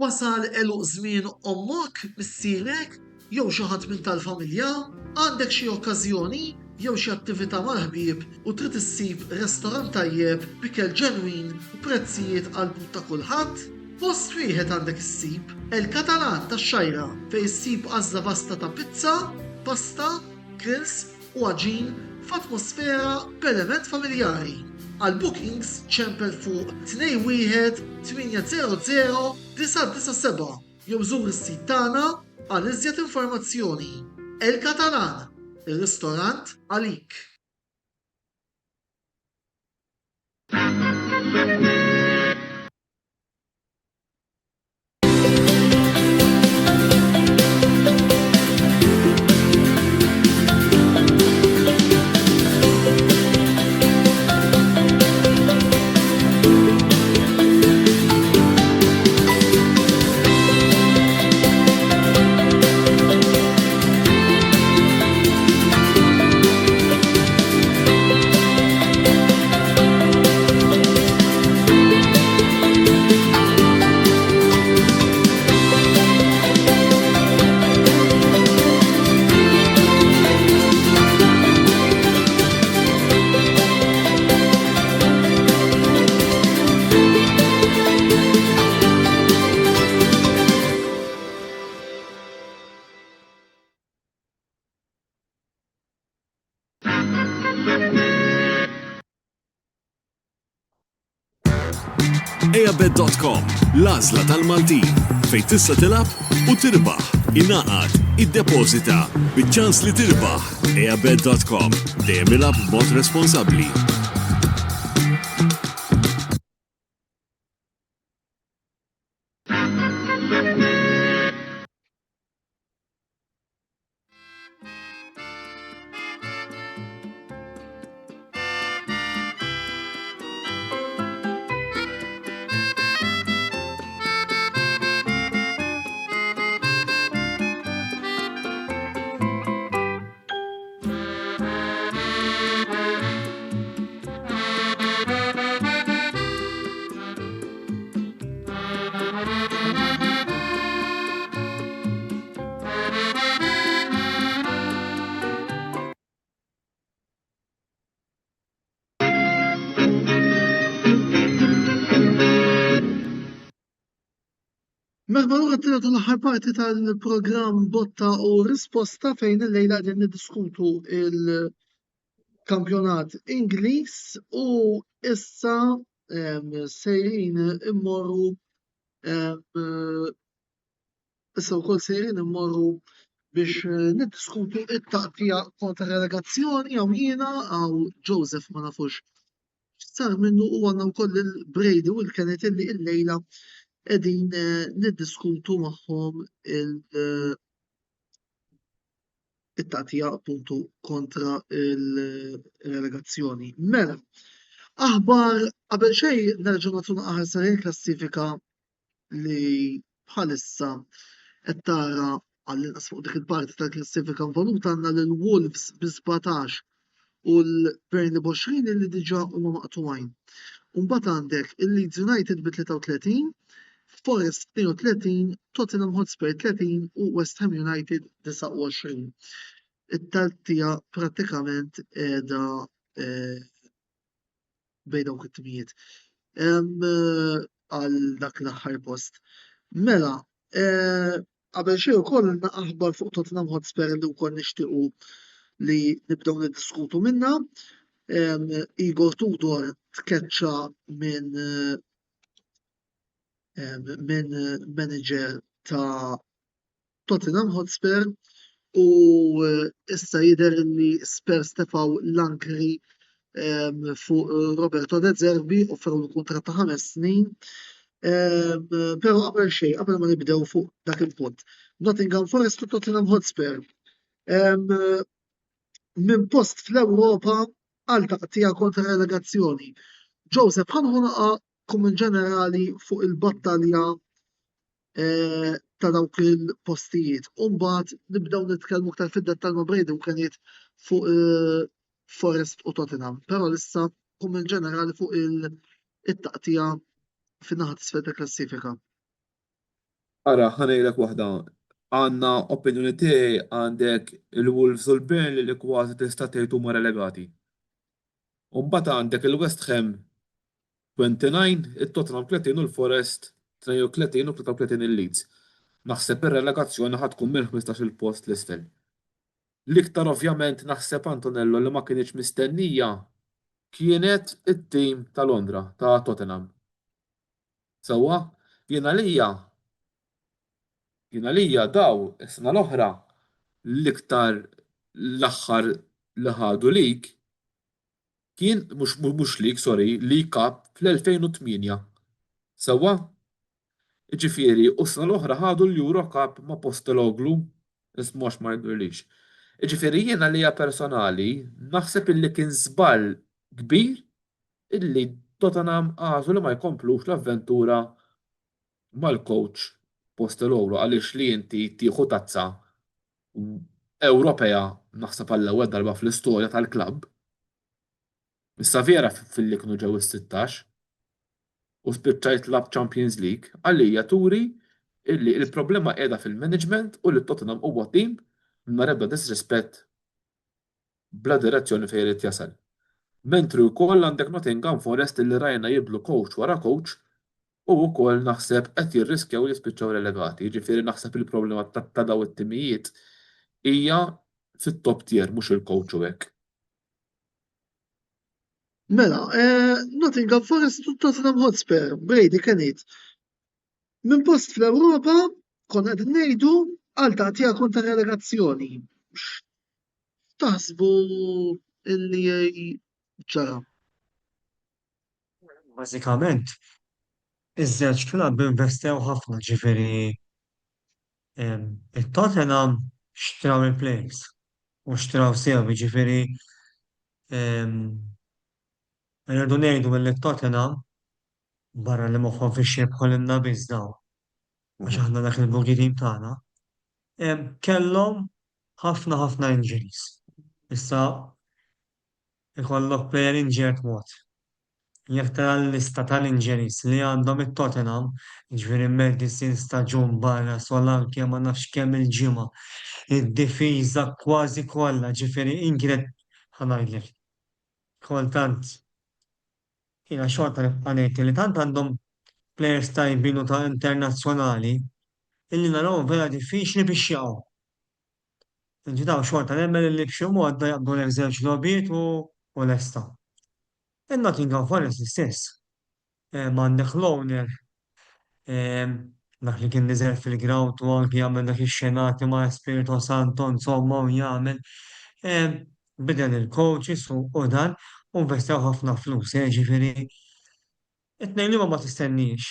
Wasal eluq żmien ommok, missierek, jew xi ħadd minn tal-familja, għandek xi okkażjoni jew xi attività mal-ħbieb u trid issib restorant tajjeb b'ikel ġenwin u prezzijiet qalbu ta' kulħadd, post wieħed għandek issib El-Katalan tax-Xajra fejn issib għażla vasta ta' pizza, pasta, grills u għaġin f'atmosfera b'element familjari. Għal bookings ċempel fuq 21 800 997 jew żur is-sit tagħna għal iżjed informazzjoni. El-Katalan, il-ristorant għalik. eabed.com. L-għażla tal-Maltin fejn tista' tilab u tirbaħ. Ingħaqad, iddepożita biċ-ċans li tirbaħ. eabed.com. Dejjem ilab b'mod responsabbli. Merħba l għattilet l-ħar parti tal-program botta u risposta fejn il-lejla għedin niddiskutu il-kampjonat Ingliż u issa sejrin immorru issa wkoll sejrin immorru biex niddiskutu it-taqtija kontra relegazzjoni għaw jiena għaw Joseph ma nafux sar minnu u għanna wkoll il-Brady u l-Kenneth illi il-lejla qegħdin niddiskutu magħhom it-taqtija appuntu kontra il-relegazzjoni. Mela, aħbar qabel xejn nerġa' nagħtu aħar il-klassifika li bħalissa qed tara għall-inqas fuq dik il-parti tal-klassifika involuta għandna lil-Wolves b'17 u l-Burnley b'20 li diġà huma maqtuwajn. U mbagħad għandek il-Leeds United b'33, Forest 32, Tottenham Hotspur 30 u West Ham United 29. It-taqtija prattikament qiegħda bejn dawk it-timijiet għal dak l-aħħar post. Mela, qabel xejn ukoll għandna aħbar fuq Tottenham Hotspur li wkoll nixtiequ li nibdew niddiskutu minnha. Igor Tudor tkeċċa minn manager ta' Tottenham Hotspur u issa jidher li Spurs tefaw l-ankri fuq Roberto De Zerbi u ferru l-kuntratt ta' 5 snin. Però qabel xejn, qabel ma nibdew fuq dak il-punt. Nottingham Forest u Tottenham Hotspur. Minn post fl-Ewropa għal taqtija kontra relegazzjoni. Joseph, ħanħu naqa' kumment ġenerali fuq il-battalja ta' dawk il-postijiet. U mbagħad nibdew nitkellmu aktar fid-dettall ma' Brady u Kenneth fuq Forest u Tottenham. Però issa kumment ġenerali fuq it-taqtija fin-naħa t'isfel tal-klassifika. Ara, ħanejlek waħda. Għandna opinjoni tiegħi għandek il-Wolves u l-Burnley li kważi tista' tgħid huma relegati. U mbagħad għandek il-West Ham 29, it-Tottenham 30 u l-Forest 33 u 33 il-Leeds. Naħseb ir-relegazzjoni ħad tkun minn 15 il-post l-isfel. L-iktar ovvjament naħseb Antonello li ma kienx mistennija kienet it-tim ta' Londra ta' Tottenham. Sewwa, jiena lija daw is-sena l-oħra l-iktar l-aħħar li ħadu lik kien mhux lik, sorry, League Cup fl-2008. Sewwa? Ġifieri, u s-sena l-oħra ħadu l-Euro Cup ma' Posteloğlu ismu għax ma jidhirlix. Ġifieri jiena lija personali naħseb illi kien żball kbir illi Tottenham għażu li ma jkomplux l-avventura mal-coach Posteloğlu għaliex li inti tieħu tazza Ewropea naħseb għall-ewwel darba fl-istorja tal-klabb. Issa vera fil-li kienu ġew is-16 u spiċċajt lab Champions League għalija turi illi il-problema qiegħda fil-management u li Tottenham huwa tim minn ebda disrispett bla direzzjoni fejn irid jasal. Mentri wkoll għandek Nottingham Forest illi rajna jibdlu coach wara coach u wkoll naħseb qed jirriskjaw jispiċċaw relegati. Jiġifieri naħseb il-problema ta' daw it-timijiet hija fit-top tier mhux il-coach u hekk. Mela, Nottingham Forest u Tottenham Hotspur, Brady Kenneth. Minn post fl-Ewropa konna qed ngħidu għal taqtija kontra relegazzjoni. Taħsbu illi ġara. Bażikament, iż-żewġ klab investew ħafna ġifieri it-Tottenham xtraw il-players u xtraw sew ġifieri rridu ngħidu milli Tottenham barra li moħħhom fix jibħolinna biss daw għax aħna dak il-bogey team tagħna kellhom ħafna injuries. Issa ikollok player injured mod. Jekk tara l-lista tal-injuries li għandhom it-Tottenham, ġifieri medicine staġun barra Solanke ma nafx kemm il-ġimgħa. Id-difiża kważi kollha, ġifieri inkret ħanajdlek. Kontant jiena xorta nibqa' ngħid li tant għandhom players tajbin u ta' internazzjonali illi narawhom vera diffiċli biex jaqgħu. Inġitaw xorta nemmen illi b'xi mod da jaqbdu l-żewġ logħbiet u lesta. In-Nottingham Forest l-istess. M'għandek l-owner dak li kien niżel fil-ground u anki jagħmel dak ix-xenati ma' Espirito Santo insomma u jagħmel bidel il-coaches u dan u investew ħafna flus, ġifieri it-tnejn li ma tistenniex.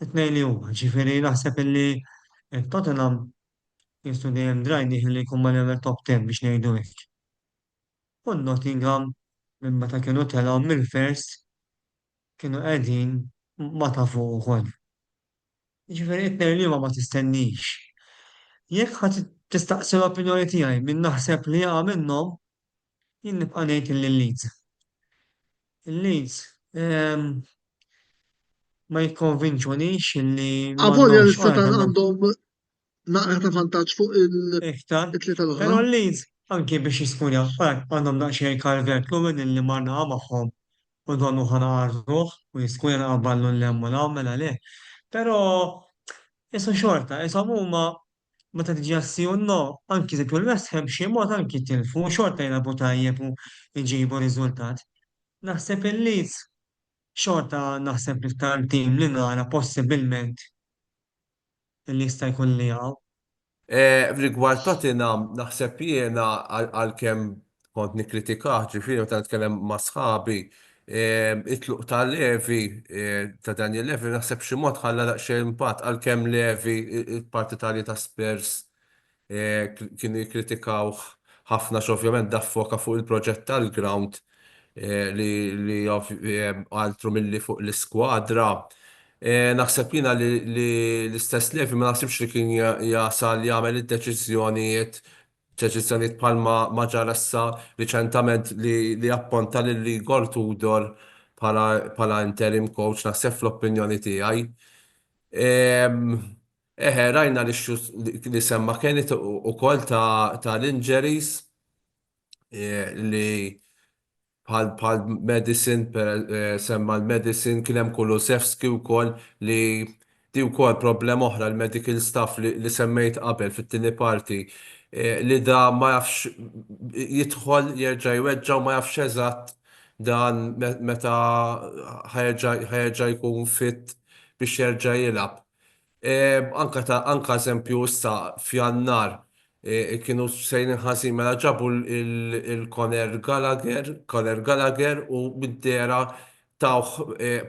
It-tnejn li huma, ġifieri naħseb illi Tottenham jistu dejjem drajni li jkun ma level top 10 biex ngħidu hekk. U Nottingham minn meta kienu telgħu mill-first kienu qegħdin ma ta' fuq ukoll. Ġifieri it-tnejn li huma ma tistenniex. Jekk ħadd tistaqsi l-opinjoni tiegħi min naħseb li jaqa' minnhom, jien nibqa' ngħid il-Leeds. Il-Leeds ma jikkonvinċunix illi Għavolja m'għandhomx l-istatar qalb għandhom naqra ta' vantaġġ fuq iktar. it-tlieta Però l-oħra. l-Leeds anke biex jiskunja, għandhom daqsxejn Calvert Lewin illi marna magħhom u donnu ħanarruh u jiskunja naqballu l-lemmu mela le. Però isu xorta, isom huma meta tiġi għassi u no, anki zepju l-West Ham xi mod anki tilfu, xorta jilagħbu tajjeb u jġibu riżultat. Naħseb il-Leeds xorta naħseb l-iktar tim li nara possibilment li jista' jkun li jaqgħu. Rigward Tottenham, naħseb jiena għal-kem kont nikritikah ġifieri meta nitkellem ma' sħabi, it-tluq ta' Levi, ta' Daniel Levi, naħseb xi mod ħalla daqsxejn impatt għalkemm Levi, il-parti ta' Spurs, kienu jikkritikaw ħafna x'ovvjament daffoka fuq il-proġett tal-ground li altru milli fuq l-iskwadra. Naħseb jiena li l-istess Levi ma naħsibx li kien jasal jagħmel id-deċiżjonijiet bħalma ġara issa riċentament li apponta lil Igor Tudor bħala interim coach naħseb fl-opinjoni tiegħi. Rajna li semma kienet ukoll tal-injuries li bħal medicine, semma l-medicine, kien hemm Kulusevski wkoll li di wkoll problema oħra l-medical staff li semmejt qabel fit-tieni parti li da ma jafx jidħol jerġa' jweġġa' u ma jafx eżatt dan meta ħajerġa' jkun fit biex jerġa' jilgħab. Anka eżempju issa f'Jannar kienu sejn ħażin mela ġabu il-Conor Gallagher u mid-dera tawh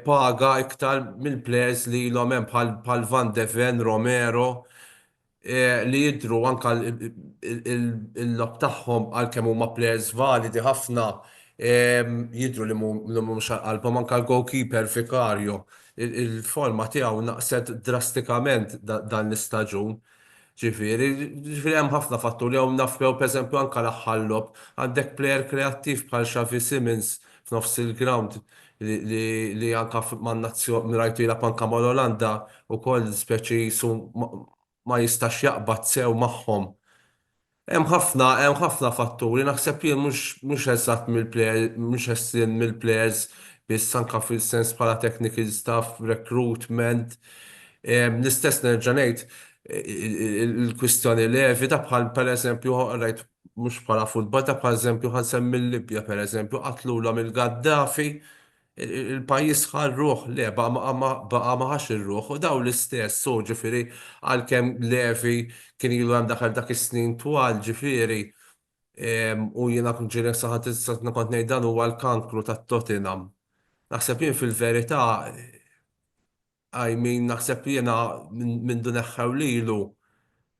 paga iktar mill-players li l hemm bħal Van de Ven, Romero li jidru anka il-lob tagħhom għalkemm huma players validi ħafna jidru li mhumiex qalbhom anka l-goalkeeper Vicario il-forma tiegħu naqset drastikament dan l-istaġun. Ġifieri hemm ħafna fatturi hawn nafrew pereżempju anke l-aħħar għandek plejer kreattiv bħal Xavi Simons f'nofs il-ground li anke man-nazzjon rajtu jilgħab anke mal-Olanda wkoll speċi ma jistax jaqbad sew magħhom. Hemm ħafna fatturi naħseb jien mhux eżatt mill-plejers biss anke fil-sens bħala technical staff, recruitment. L-istess nerġa' ngħid il-kwistjoni Levi ta' bħal pereżempju rajt mhux bħala futbol ta' pereżempju ħansemmi l-Libja pereżempju qatlulhom il-Gaddafi il-pajjiż ħarruh le baqa' ma ħax irruh u daw l-istess so ġifieri għalkemm Levi kien ilu hemm daħal dak is-snin twal ġifieri u jiena kont ġieli saħat kont ngħid dan huwa l-kankru tat-Tottenham. Naħseb jien fil-verità naħseb jiena minn dun neħħew lilu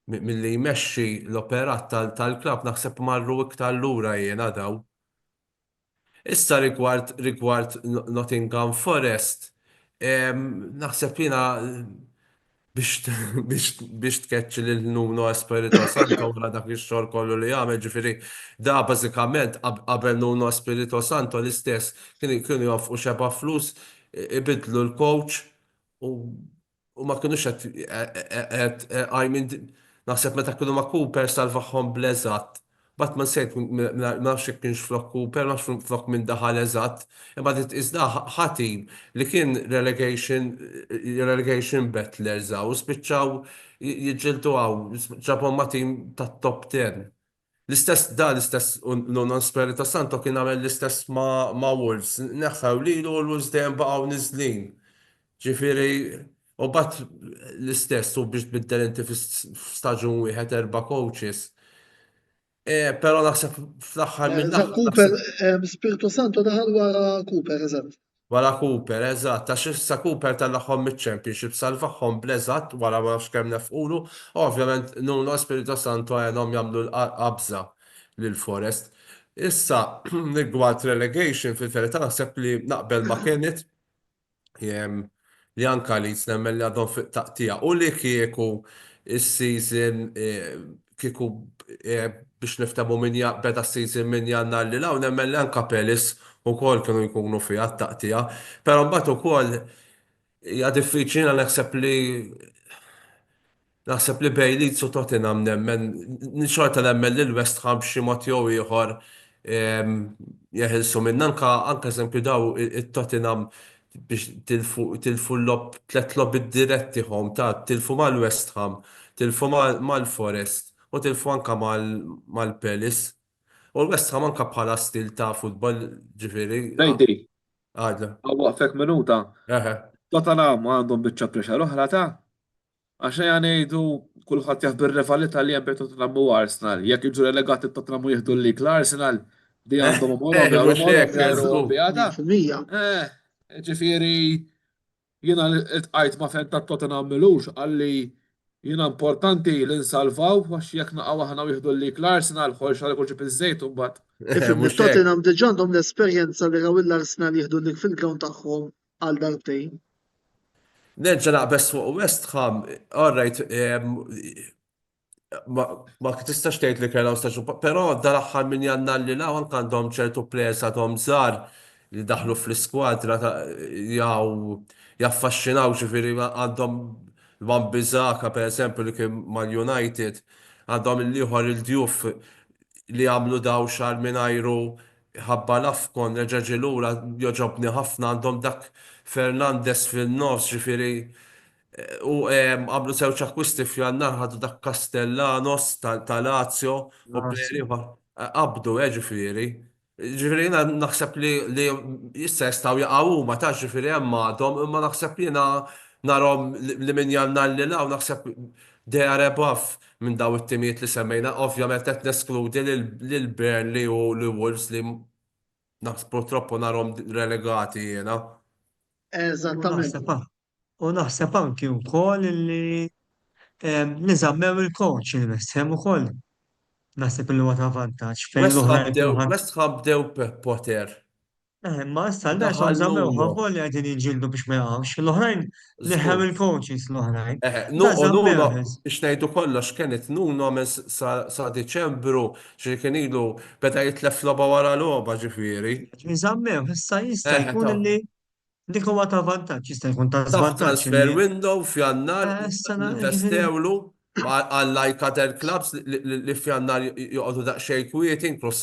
milli jmexxi l-operat tal-klabb naħseb marru iktar lura jiena daw. Issa rigward Nottingham Forest, naħseb jiena biex tkeċċi lil Nuno Espirito Santo wara dak ix-xogħol kollu li jagħmel ġifieri da bażikament qabel Nuno Espirito Santo l-istess kienu jonfqu xeba flus ibidlu l-coach u ma kienux qed naħseb meta kienu ma' Cooper salvaħhom bleżatt Batman sejt ma nafx jekk kienx flok Cooper, ma nafx flok minn daħal eżatt, imma dit iżda ħatim li kien relegation battlers għaw, spiċċaw jiġġildu għaw, ġabhom ma' tim tat top 10. L-istess non Spirito Santo kien għamel l-istess ma' Wolves, neħħaw li l-Wolves dejjem baqgħu niżlin. Ġifieri, u bat l-istess u biex tbiddel inti f'staġun wieħed 4 coaches. Pero naħseb fl-aħħar Eżatt, Cooper, Spiritu Santo daħal wara Cooper, eżatt. Wara Cooper, eżatt, għax issa Cooper tal-aħħom mit-championship salvaħħom bl-eżatt wara ma nafx kemm nefqulu, ovvjament Nuno Spirito Santo għenhom jagħmlu l-qabża lil Forest. Issa rigward relegation fil-verità naħseb li naqbel ma kienet li anka li nemmen li għadhom fiq taqtija u li kieku is-season kieku biex niftemu beda s-season minn Jannar li law nemmen li anka Pelis u kol kienu jkunu fija t-taqtija, pero mbagħad ukoll hija diffiċli naħseb li bej Leeds u Tottenham nemmen xorta nemmen li l-West Ham b'xi mod jew ieħor jeħilsu minn anka eżempju daw it-Tottenham biex tilfu l-lob 3 lobby diretti hom tilfu mal-West Ham, tilfu mal-Forest u tilfu anka mal-Palace. U l-West Ham anka bħala stil ta' futbol ġifieri. Rejdi, Għadla. għawaqfek minuta. Tottenham għandhom biċċa preċa l-oħra ta' għaxa jgħanejdu kullħat jaf bil-rivalità li jgħan bejn Tottenham u Arsenal. Jekk jiġu relegati Tottenham u jieħdu l-lik l-Arsenal, di għandhom ġifieri jiena tqajt ma' fejn ta' Tottenham milux għalli jiena importanti li nsalvaw għax jekk naqgħu aħna jieħdu l-lik l-Arsenal ħolx għal kull bil-żejt u mbagħad. Ifhem Tottenham diġà għandhom l-esperjenza li raw l-Arsenal jieħdu lik fil-ground tagħhom għal darbtejn. Nerġa' naqbes fuq West Ham, all right, ma tistax tgħid li kellhom staġun, però dal-aħħar minn Jannar li law anke għandhom ċertu players għadhom żgħar li daħlu fl-iskwadra jaffaxxinaw ġifieri għandhom Van Bissaka pereżempju li kien mal-United, għandhom il-ieħor il-djuf li għamlu daw xahar mingħajru ħabba l-Afcon reġa' lura joġobni ħafna għandhom dak Fernandez fil-nofs ġifieri u għamlu żewġ akkwisti f'Jannar ħadu dak Castellanos ta' Lazio u plejeri qabdu ġifieri. Ġifieri jiena naħseb li issa jistgħu jaqgħu ma ta' ġifieri hemm għadhom imma naħseb li jiena narhom li minn Jannar li law naħseb they are above minn daw it-timijiet li semmejna. Ovvjament qed neskludi lil Burnley u l-Wolves li naħsbu troppu narhom relegati jiena. Eżattament. U naħseb anki wkoll li niżammew il-coach il-West Ham ukoll. Naħseb li huwa ta' vantaġġ fejn l-oħrajn. West Ham bdew Potter. Ma issa l-darba nżammew ħafu li qegħdin jinġildu biex ma jaqgħux. L-oħrajn neħew il-coaches l-oħrajn. Nuno biex ngħidu kollox kienet Nuno sa Diċembru xi kien ilu beda jitlef logħba wara logħba ġifieri. Nżammew issa jista' jkun li dik huwa ta' vantaġġ, jista' jkun ta' żvantaġġ. Transfer window f'Jannar investewlu għal-like other clubs li f'Jannar joqogħdu daqsxejn kwieti inkluż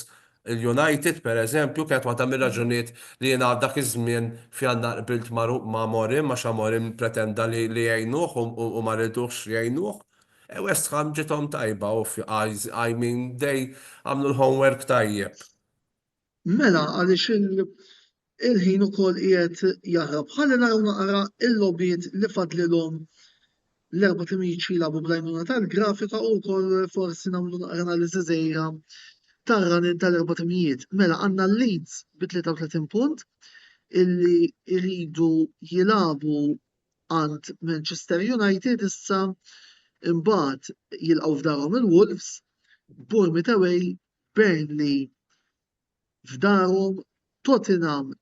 il-United pereżempju kienet waħda mir-raġunijiet li jiena dak iż-żmien f'Jannar qbilt ma' Morim għax Morim pretenda li jgħinuh u ma rridux jgħinuh. West Ham ġiethom tajba u I mean they għamlu l-homework tajjeb. Mela għaliex il-ħin ukoll qiegħed jaħrab. Ħalli naraw naqra il-logħbiet li fadlilhom l-erba' timijiet jilagħbu bl-għajnuna tal-grafika u wkoll forsi nagħmlu naqra analiżi żgħira tar-running tal-erba' timijiet. Mela għandna Leeds bi 33 punt illi jridu jilagħbu għand Manchester United issa imbagħad jilqgħu f'darhom il-Wolves, Bournemouth away, Burnley f'darhom, Tottenham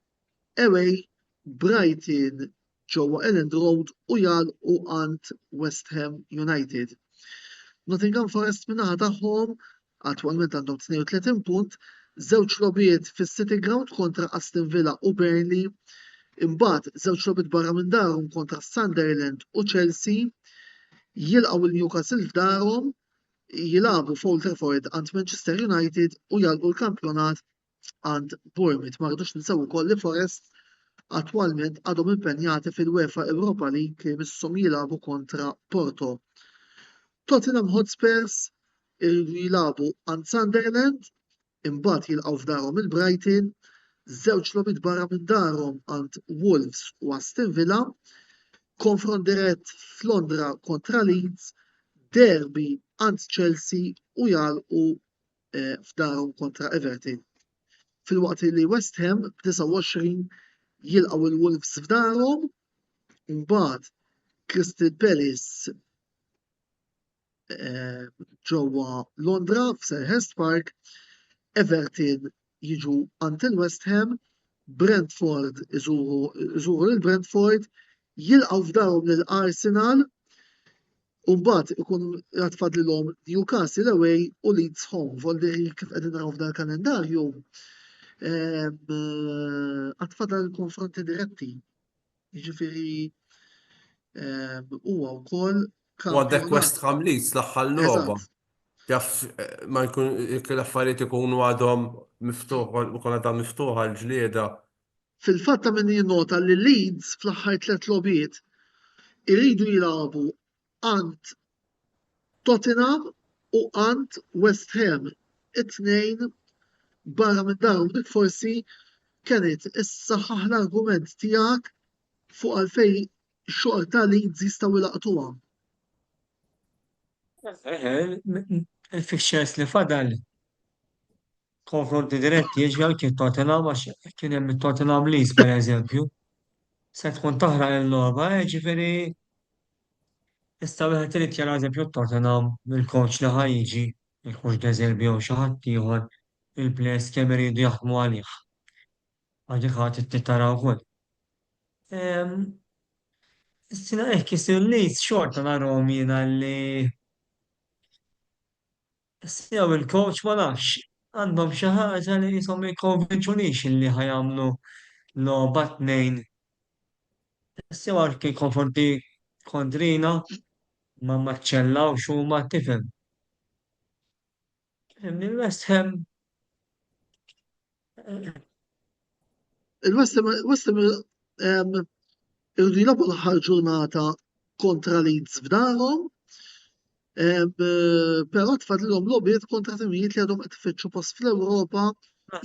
away, Brighton ġewwa Elland Road u jalqu għand West Ham United. Nottingham Forest min-naħa tagħhom attwalment għandhom 32 punt, żewġ logħbiet fis-City Ground kontra Aston Villa u Burnley, imbagħad żewġ logħbiet barra minn darhom kontra Sunderland u Chelsea, jilqgħu il-Newcastle f'darhom, jilabu f'Old Trafford għand Manchester United u jalqu l-kampjonat għand Bournemouth. Ma rridux ninsew ukoll li Forest attwalment għadhom impenjati fil-UEFA Europa League misshom jilabu kontra Porto. Tottenham Hotspurs irridu jilabu għand Sunderland, imbagħad jilqgħu f'darhom il-Brighton, żewġ logħbiet barra minn darhom għand Wolves u Aston Villa, konfront dirett f'Londra kontra Leeds, derby għand Chelsea u jalqu f'darhom kontra Everton. Filwaqt li West Ham b'29 jilqgħu il-Wolves f'darhom, imbagħad Crystal Palace ġewwa Londra f'Selhurst Park, Everton jiġu għand il-West Ham, Brentford iżuru lil-Brentford, jilqgħu f'darhom lill-Arsenal, u mbagħad ikun jatfadlilhom Newcastle away u Leeds home. Volderi kif qegħdin naraw f'dan il-kalendarju għatfadal konfronti diretti. Jiġifieri huwa wkoll U għandek West Ham Leeds l-aħħar logħba. Jaf ma jkun l-affarijiet ikunu għadhom miftuħa l-ġlieda. Fil-fatt ta' min jinnota li Leeds fl-aħħar 3 logħbiet iridu jilagħbu għand Tottenham u għand West Ham. It-tnejn barra minn darhom dik forsi kienet issaħħaħ l-argument tiegħek fuq għalfejn x-xogħol ta' Leeds jistgħu jlaqtuha. Il-fixtures li fadal konfronti diretti jiġri anke Tottenham għax kien hemm Tottenham Leeds pereżempju. Se tkun taħraq il-logħba, ġifieri issa wieħed irid jara eżempju Tottenham il-coach li ħajjiġi, il-coach De Zerbi jew xi ħadd ieħor, il-players kemm iridu jaħdmu għalih. Għadik ħadd titara wkoll. Sina kisir Leeds xorta narhom jiena li sew il-coach ma nafx għandhom xi ħaġa li jisom ma jkonvinċunix li ħajamlu logħba tnejn. Sew anke konfronti kontrina ma maċċellawx huma tifhem. Il-West Ham Il-West Ham irridu jilagħbu l-aħħar ġurnata kontra Leeds f'darhom, però tfadlilhom logħbiet kontra timijiet li għadhom qed ifittxu post fl-Ewropa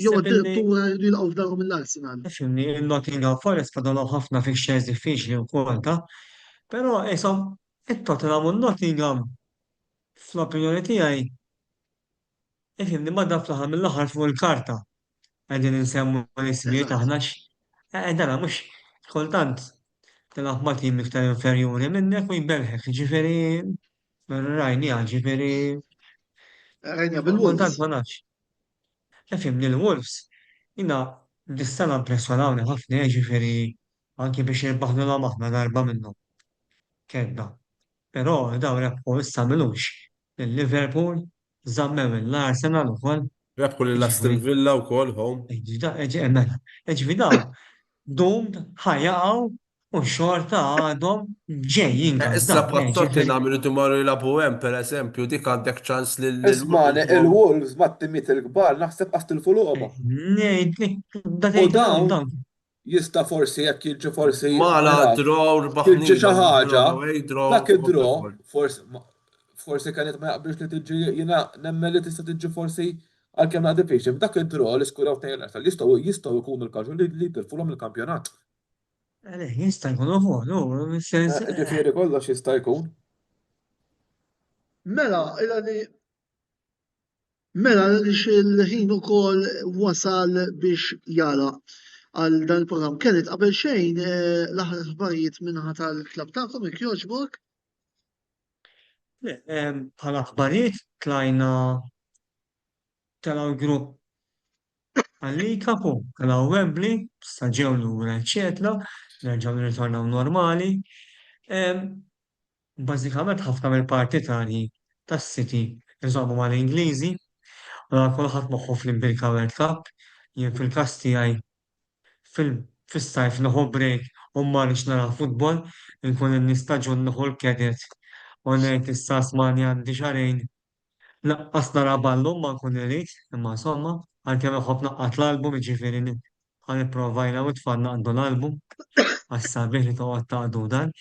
jew naħseb illi addirittura jridu jilqgħu f'darhom mill-Arsenal. fimni il-Nottingham Forest fadalhom ħafna fixtures diffiċli wkoll ta' però isom it-Tottenham u n-Nottingham fl-opinjoni tiegħi ifhimni ma dan fl-aħħar mill-aħħar fuq il-karta qegħdin insemmu l-ismijiet Eżatt. aħna dan mhux kultant tilgħab ma' tim iktar inferjuri minnek u jbelħek, ġifieri rajnija, ġifieri Rajna kultant bil-Wolves. ma nafx. Ifhimni l-Wolves jiena dis-sena impressjonawni ħafna ġifieri anke biex jirbaħnulhom aħna darba minnhom. Kedda. Però dawn rebħu issa milux il-Liverpool żammew l-Arsenal ukoll. Rebħu lill-Aston Villa wkoll home. Ġifieri dawn doomed ħajjaqgħu u xorta għadhom ġejjin Issa pat-Tottenham irridu marru jilagħbu hemm pereżempju dik għandek ċans lil Ismani, il-Wolves mat-timiet il-kbar naħseb qastilfu l-qogħba. U dawn jista' forsi jekk jiġu forsi Mala draw rbaħni. jiġi xi ħaġa, dak id-draw forsi kienet ma jaqbilx li tiġi jiena nemmen li tista' tiġi forsi għalkemm naqdi piex, dak id-draw li skuraw tejn l-Arsenal jistgħu jkunu l-kaġu li tirfulhom il-kampjonat. Jista' jkunu fuq, Ġifieri kollox jista' jkun. Mela li il-ħin ukoll wasal biex jala għal dan il-programm. Kienet qabel xejn l-aħħar aħbarijiet minnaħa tal-klab tagħkom jekk jogħġbok? bħala aħbarijiet tlajna telaw grupp għallika fuq telaw Wembley, staġew lura eċetera, nerġgħu nirritornaw normali. Bażikament ħafna mill-partitani tas-City iżommu mal-Ingliżi, u kulħadd moħħu fl-Imbirka World Cup, jien fil-każ tiegħi fis-sajf noħu break u marriċ nara futbol, nkun nistaġun noħu l-kedet u ngħid issa Smani għandi xarejn Laqqas nara ballum ma nkun irid, imma insomma, għalkemm iħobb naqqat l-album jiġifieri ħan ipprovajna u tfal naqdu l-album għas-sabiħ li toqgħod taqdu dan.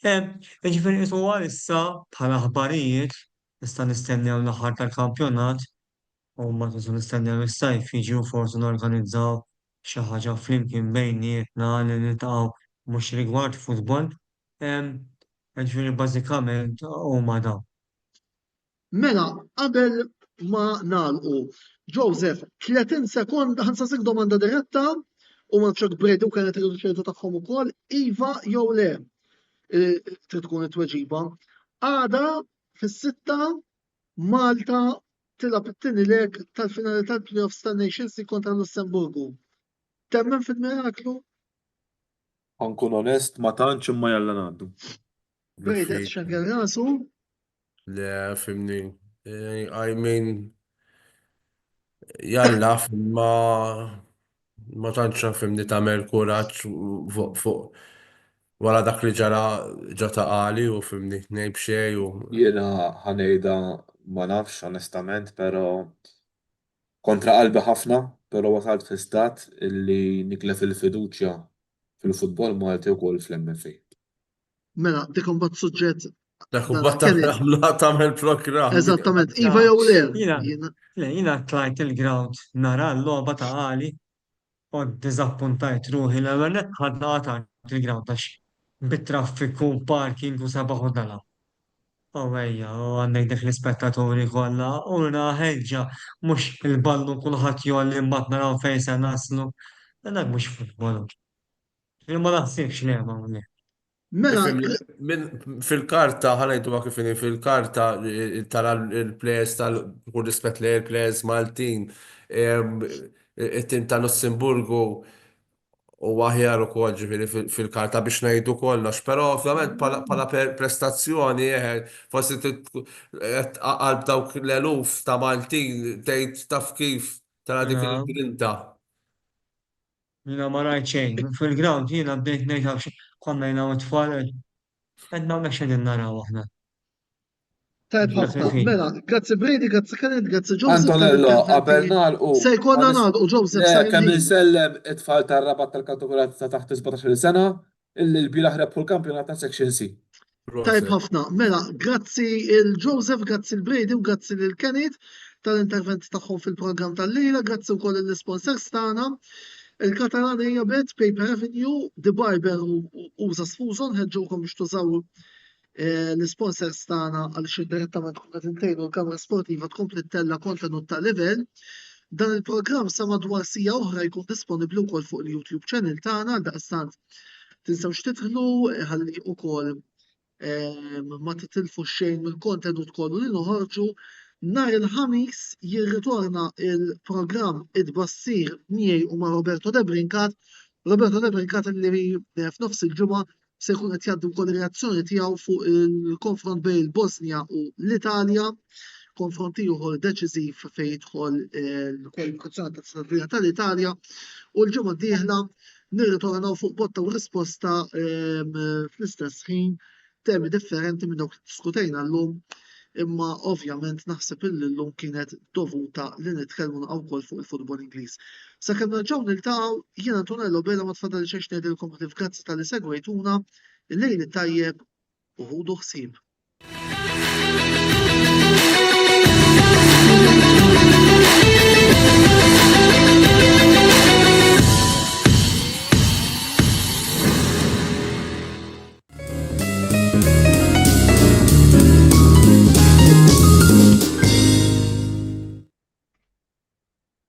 Jiġifieri qis huwa issa bħala aħbarijiet nista' nistennew l-aħħar tal-kampjonat u mbagħad nisu nistennew is-sajf jiġu forsi norganizzaw xi ħaġa flimkien bejnietna li niltaqgħu mhux rigward futbol. Jiġifieri bażikament huma dawn. Mela, qabel ma nagħlqu, Joseph, 30 sekonda ħansasik domanda diretta u ma nafxek Brady u kienet il-riċertu tagħhom ukoll, iva jew le. Trid tkun it-tweġiba. Għada fis-sitta Malta tilab it-tieni leg tal-finali tal-playoffs tan-Nations League kontra Lussemburgu. Temmen fil-miraklu? Ħankun onest ma tantx imma jalla ngħaddu. Brady xenkel rasu? Le, fimni. I mean, jalla, ma tantx fimni tagħmel kuraġġ fuq wara dak li ġata qali u fimni ngħid xejn u Jiena ħanejda ma nafx onestament, però kontra qalbi ħafna, però wasalt fi stat illi niklet il-fiduċja fil-futbol Malti wkoll fl-MFA. Mela, dikom bat suġġett. dak u batta tagħmel programm. Eżattament, iva jew le. Jiena tlajt il-ground nara l-logħba ta' qali u ddiżappuntajt ruħi l-ewwel nett ħadna qatart il-ground għax bit-traffiku, parking u sabaħ u dala. Ejja, u għandek dik l-ispettaturi kollha u ħeġġa mhux il-ballu kulħadd jolli mbagħad naraw fejn se naslu. Dak mhux futbol. Ma naħsibx le hawnhekk. Mela, fil-karta, ħanajtu ma kifini, fil-karta tara il-players kull rispett li il-players Maltin, it-tim ta' Lussemburgu u aħjar ukoll ġifieri fil-karta biex ngħidu kollox, però ovvjament bħala prestazzjoni forsi qalb dawk l-eluf ta' Maltin tgħid taf kif tara dik il-grinta. Jiena ma rajt xejn. Fil-ground jiena bdejt ngħid konna jina u tfal, għedna u xedin naraw aħna. tajb ħafna. Mela, grazzi Brady, grazzi Kenneth, grazzi Joseph. Antonello, qabel nagħlqu. Se jkollna nagħlqu Joseph. Kemm insellem it-tfal tar-rabat tal-kategorijat ta' taħt 17 sena illi l-bilaħ rebħu l-kampjonat ta' Section C. Tajb ħafna. Mela, grazzi il-Joseph, grazzi il-Brady u grazzi il-Kenneth tal-intervent tagħhom fil-programm tal-lejla, grazzi wkoll il-sponsors tagħna. Il-Katalana jabet Paper Avenue, The Barber u Zasfużon, ħedġukom biex tużaw l-sponsors tagħna għal xi direttament kunna tintejnu l-Kamra Sportiva tkompli tella kontenut ta' level. Dan il-programm sa madwar sija oħra jkun disponibbli wkoll fuq il-YouTube channel tagħna, daqstant tinsewx titħlu ħalli wkoll ma titilfu xejn mill-kontenut kollu li noħorġu. Nhar il-ħamis jirritorna il-programm id-bassir miegħi u ma' Roberto De Brincat. Roberto De Brincat li f'nofs il-ġimgħa se jkun qed jgħaddi wkoll reazzjoni tiegħu fuq il-konfront bejn il-Bosnja u l-Italja, konfront ieħor deċiżiv fejn jidħol il-kwalifikazzjoni tat-tadbira tal-Italja u l-ġimgħa d-dieħla nirritornaw fuq botta u risposta fl-istess ħin temi differenti minn dawk li diskutejna llum. Imma ovvjament naħseb illi llum kienet dovuta li nitkellmu wkoll fuq il-futbol Ingliż. Sakemm nerġgħu niltaqgħu, jien Antonello Bella ma tfadal xejn ngħidilkom grazzi tal-li segwejtuna, il-lejl tajjeb u ħudu ħsieb.